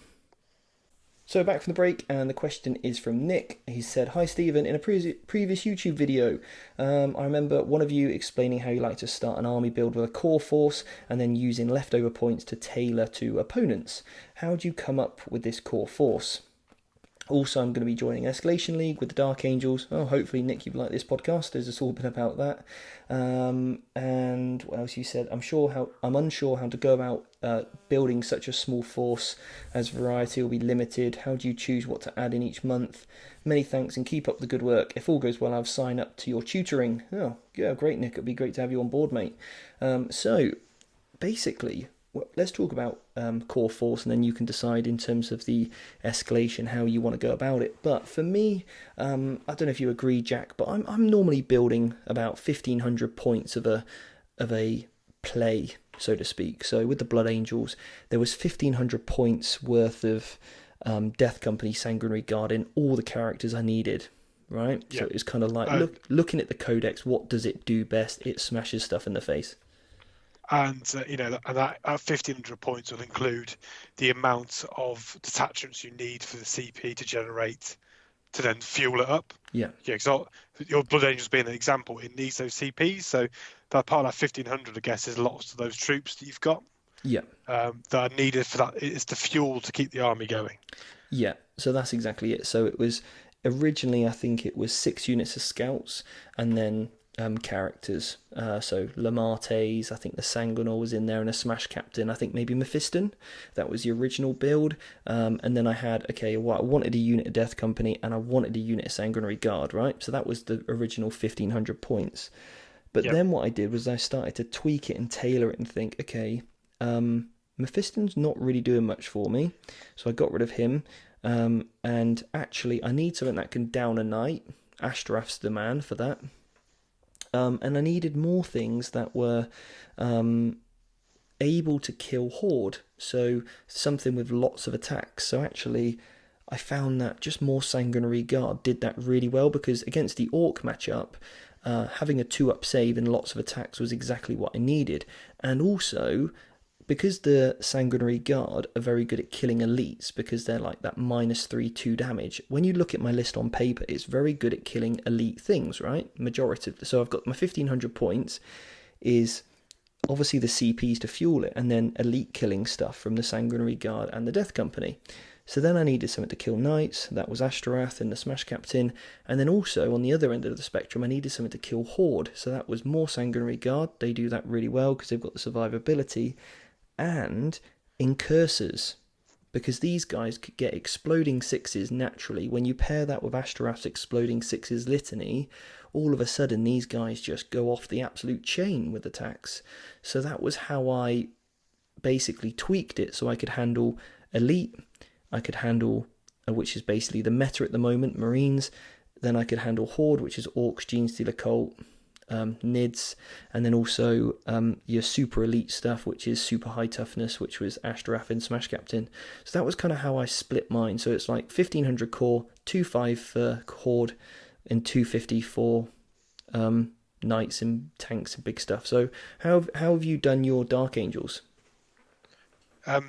So back from the break, and the question is from Nick. He said, "Hi Stephen, in a previous YouTube video, I remember one of you explaining how you like to start an army build with a core force and then using leftover points to tailor to opponents. How do you come up with this core force? Also, I'm going to be joining Escalation League with the Dark Angels. Oh, hopefully, Nick, you've liked this podcast, as it's all been about that. And what else you said? I'm unsure how to go about building such a small force, as variety will be limited. How do you choose what to add in each month? Many thanks and keep up the good work. If all goes well, I'll sign up to your tutoring." Oh, yeah, great, Nick. It'd be great to have you on board, mate. So, basically, let's talk about core force, and then you can decide in terms of the escalation how you want to go about it. But for me, I don't know if you agree, Jack, but I'm normally building about 1,500 points of a play, so to speak. So with the Blood Angels, there was 1,500 points worth of Death Company Sanguinary Guard in all the characters I needed. Right, so it's kind of like looking at the codex. What does it do best? It smashes stuff in the face. And that 1,500 points will include the amount of detachments you need for the CP to generate to then fuel it up. Yeah. So your Blood Angels being an example, it needs those CPs. So that part of that 1,500, I guess, is lots of those troops that you've got. Yeah. That are needed for that. It's the fuel to keep the army going. Yeah. So that's exactly it. So it was originally, I think it was 6 units of scouts, and then characters. So Lamartes, I think the Sanguinor was in there, and a Smash Captain, I think maybe Mephiston. That was the original build. And then I had, I wanted a unit of Death Company and I wanted a unit of Sanguinary Guard, right? So that was the original 1,500 points. But then what I did was I started to tweak it and tailor it and think, Mephiston's not really doing much for me. So I got rid of him. And actually I need something that can down a knight. Ashtoreth's the man for that. And I needed more things that were able to kill Horde, so something with lots of attacks. So actually, I found that just more Sanguinary Guard did that really well, because against the Orc matchup, having a 2-up save and lots of attacks was exactly what I needed. And also, because the Sanguinary Guard are very good at killing elites, because they're like that -3/2 damage, when you look at my list on paper, it's very good at killing elite things, right? So I've got my 1,500 points is obviously the CPs to fuel it, and then elite killing stuff from the Sanguinary Guard and the Death Company. So then I needed something to kill knights. That was Ashtoreth and the Smash Captain. And then also on the other end of the spectrum, I needed something to kill Horde. So that was more Sanguinary Guard. They do that really well because they've got the survivability. And incursors, because these guys could get exploding 6s naturally. When you pair that with Ashtoreth's exploding 6s litany, all of a sudden these guys just go off the absolute chain with attacks. So that was how I basically tweaked it, so I could handle elite, I could handle, which is basically the meta at the moment, Marines, then I could handle Horde, which is Orcs, Genestealer Cult, NIDS, and then also your super elite stuff, which is super high toughness, which was Ashtoreth and Smash Captain. So that was kind of how I split mine. So it's like 1,500 core, 2.5 for Horde, and 250 for knights and tanks and big stuff. So how have you done your Dark Angels?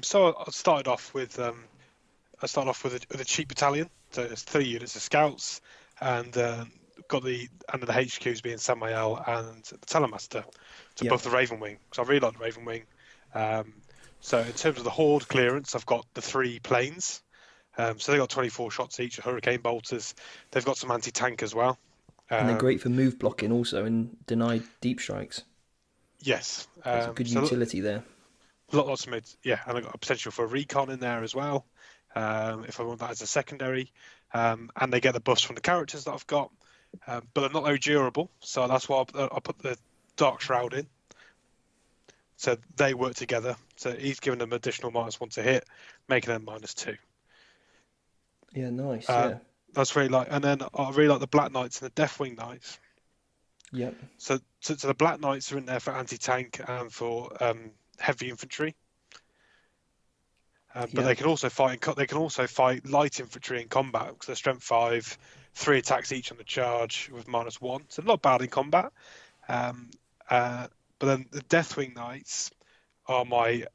So I started off with a cheap battalion. So it's 3 units of scouts and under the HQs being Samael and the Telemaster to buff the Raven Wing, because I really like the Raven Wing. So in terms of the Horde clearance, I've got the 3 planes. So they've got 24 shots each, Hurricane Bolters. They've got some anti-tank as well. And they're great for move blocking also and deny deep strikes. Yes. There's a good utility there. Lots of mids, yeah, and I've got a potential for a recon in there as well, if I want that as a secondary. And they get the buffs from the characters that I've got, but they're not very durable, so that's why I put the Dark Shroud in. So they work together. So he's giving them additional -1 to hit, making them -2. Yeah, nice. Yeah, that's really and then I really like the Black Knights and the Deathwing Knights. Yep. So the Black Knights are in there for anti-tank and for heavy infantry, but they can also fight. They can also fight light infantry in combat because they're strength 5, 3 attacks each on the charge with -1. So not bad in combat. But then the Deathwing Knights are my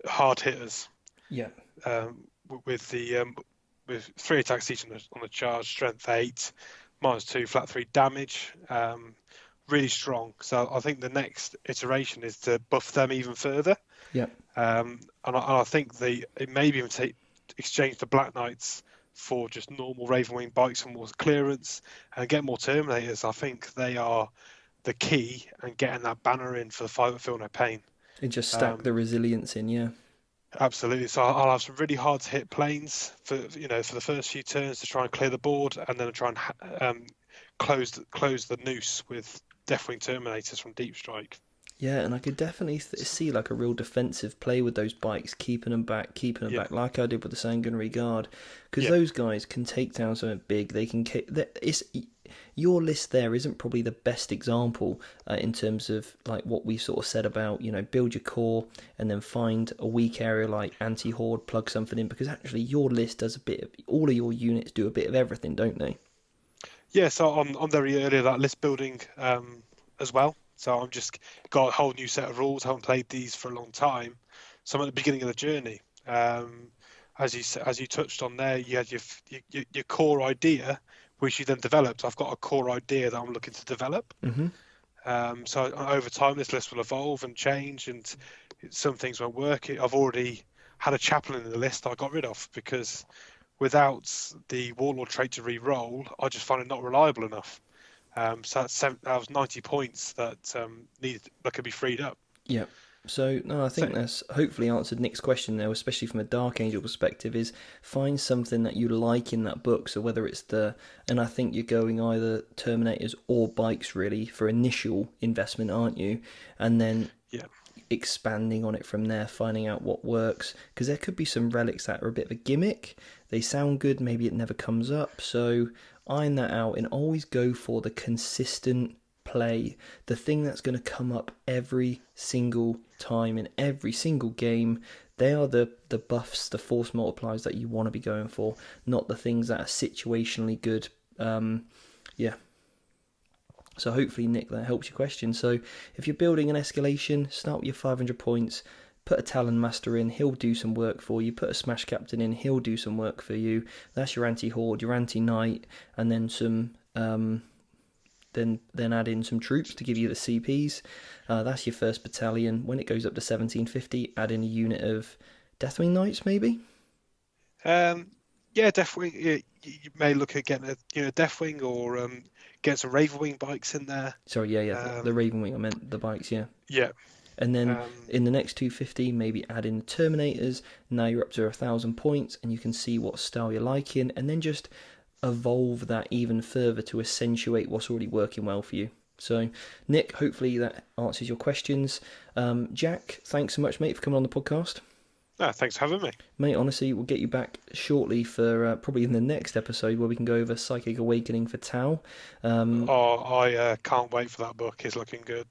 hard hitters. Yeah. With 3 attacks each on the charge, strength 8, -2, flat 3 damage. Really strong. So I think the next iteration is to buff them even further. Yeah. And I think it maybe even exchange the Black Knights for just normal Ravenwing bikes and more clearance and get more Terminators. I think they are the key and getting that banner in for the fight that feel no pain. And just stack the resilience in, yeah. Absolutely. So I'll have some really hard to hit planes for the first few turns to try and clear the board, and then try and close the noose with Deathwing Terminators from Deep Strike. Yeah, and I could definitely see like a real defensive play with those bikes, keeping them back, like I did with the Sanguinary Guard, because those guys can take down something big. They can. Your list there isn't probably the best example in terms of like what we sort of said about, build your core and then find a weak area like anti-horde, plug something in, because actually your list does all of your units do a bit of everything, don't they? Yeah, so I'm very early at that list building as well. So I'm just got a whole new set of rules. I haven't played these for a long time, so I'm at the beginning of the journey. As you touched on there, you had your core idea, which you then developed. I've got a core idea that I'm looking to develop. Mm-hmm. So over time, this list will evolve and change, and some things won't work. I've already had a chaplain in the list I got rid of because without the Warlord trait to re-roll, I just find it not reliable enough. So that was 90 points that could be freed up. Yeah. So, no, I think that's hopefully answered Nick's question there, especially from a Dark Angel perspective, is find something that you like in that book. So whether it's and I think you're going either Terminators or bikes really for initial investment, aren't you? And then expanding on it from there, finding out what works. Because there could be some relics that are a bit of a gimmick. They sound good, maybe it never comes up. So iron that out and always go for the consistent play, the thing that's going to come up every single time in every single game. They are the buffs, the force multipliers that you want to be going for, not the things that are situationally good. So hopefully, Nick, that helps your question. So if you're building an escalation, start with your 500 points, put a Talon Master in, he'll do some work for you. Put a Smash Captain in, he'll do some work for you. That's your anti-horde, your anti-knight, and then some then add in some troops to give you the CPs. That's your first battalion. When it goes up to 1750, add in a unit of Deathwing Knights, maybe? Deathwing. You may look at getting a Deathwing or get some Ravenwing bikes in there. Sorry, the Ravenwing, I meant the bikes, yeah. Yeah. And then in the next 250, maybe add in the Terminators. Now you're up to 1,000 points, and you can see what style you're liking, and then just evolve that even further to accentuate what's already working well for you. So, Nick, hopefully that answers your questions. Jack, thanks so much, mate, for coming on the podcast. Thanks for having me. Mate, honestly, we'll get you back shortly for probably in the next episode where we can go over Psychic Awakening for Tau. I can't wait for that book. It's looking good.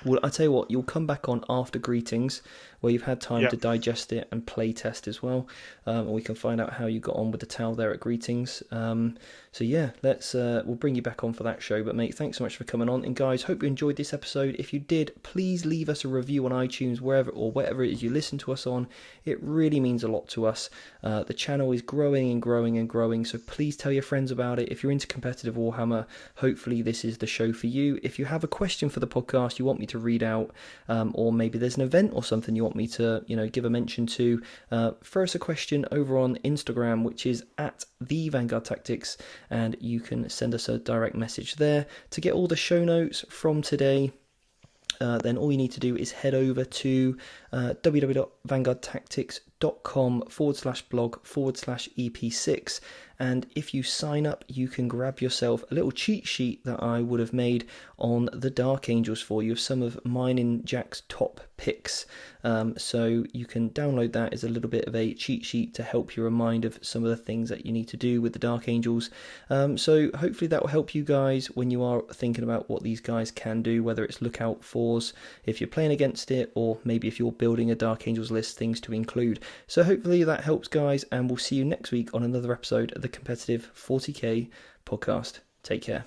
Well, I tell you what, you'll come back on after greetings, where you've had time Yeah. to digest it and play test as well, and we can find out how you got on with the towel there at greetings. So yeah, we'll bring you back on for that show. But mate, thanks so much for coming on, and guys, hope you enjoyed this episode. If you did, please leave us a review on iTunes, whatever it is you listen to us on. It really means a lot to us. The channel is growing and growing and growing, so please tell your friends about it. If you're into competitive Warhammer, hopefully this is the show for you. If you have a question for the podcast you want me to read out, or maybe there's an event or something you want me to give a mention to, throw us a question over on Instagram, which is at the Vanguard Tactics, and you can send us a direct message there. To get all the show notes from today, then all you need to do is head over to www.vanguardtactics.com/blog/EP6, and if you sign up, you can grab yourself a little cheat sheet that I would have made on the Dark Angels for you, of some of mine and Jack's top picks. So you can download that as a little bit of a cheat sheet to help you remind of some of the things that you need to do with the Dark Angels. So hopefully that will help you guys when you are thinking about what these guys can do, whether it's lookout fours if you're playing against it, or maybe if you're building a Dark Angels list, things to include. So hopefully that helps, guys, and we'll see you next week on another episode of the Competitive 40k podcast. Take care.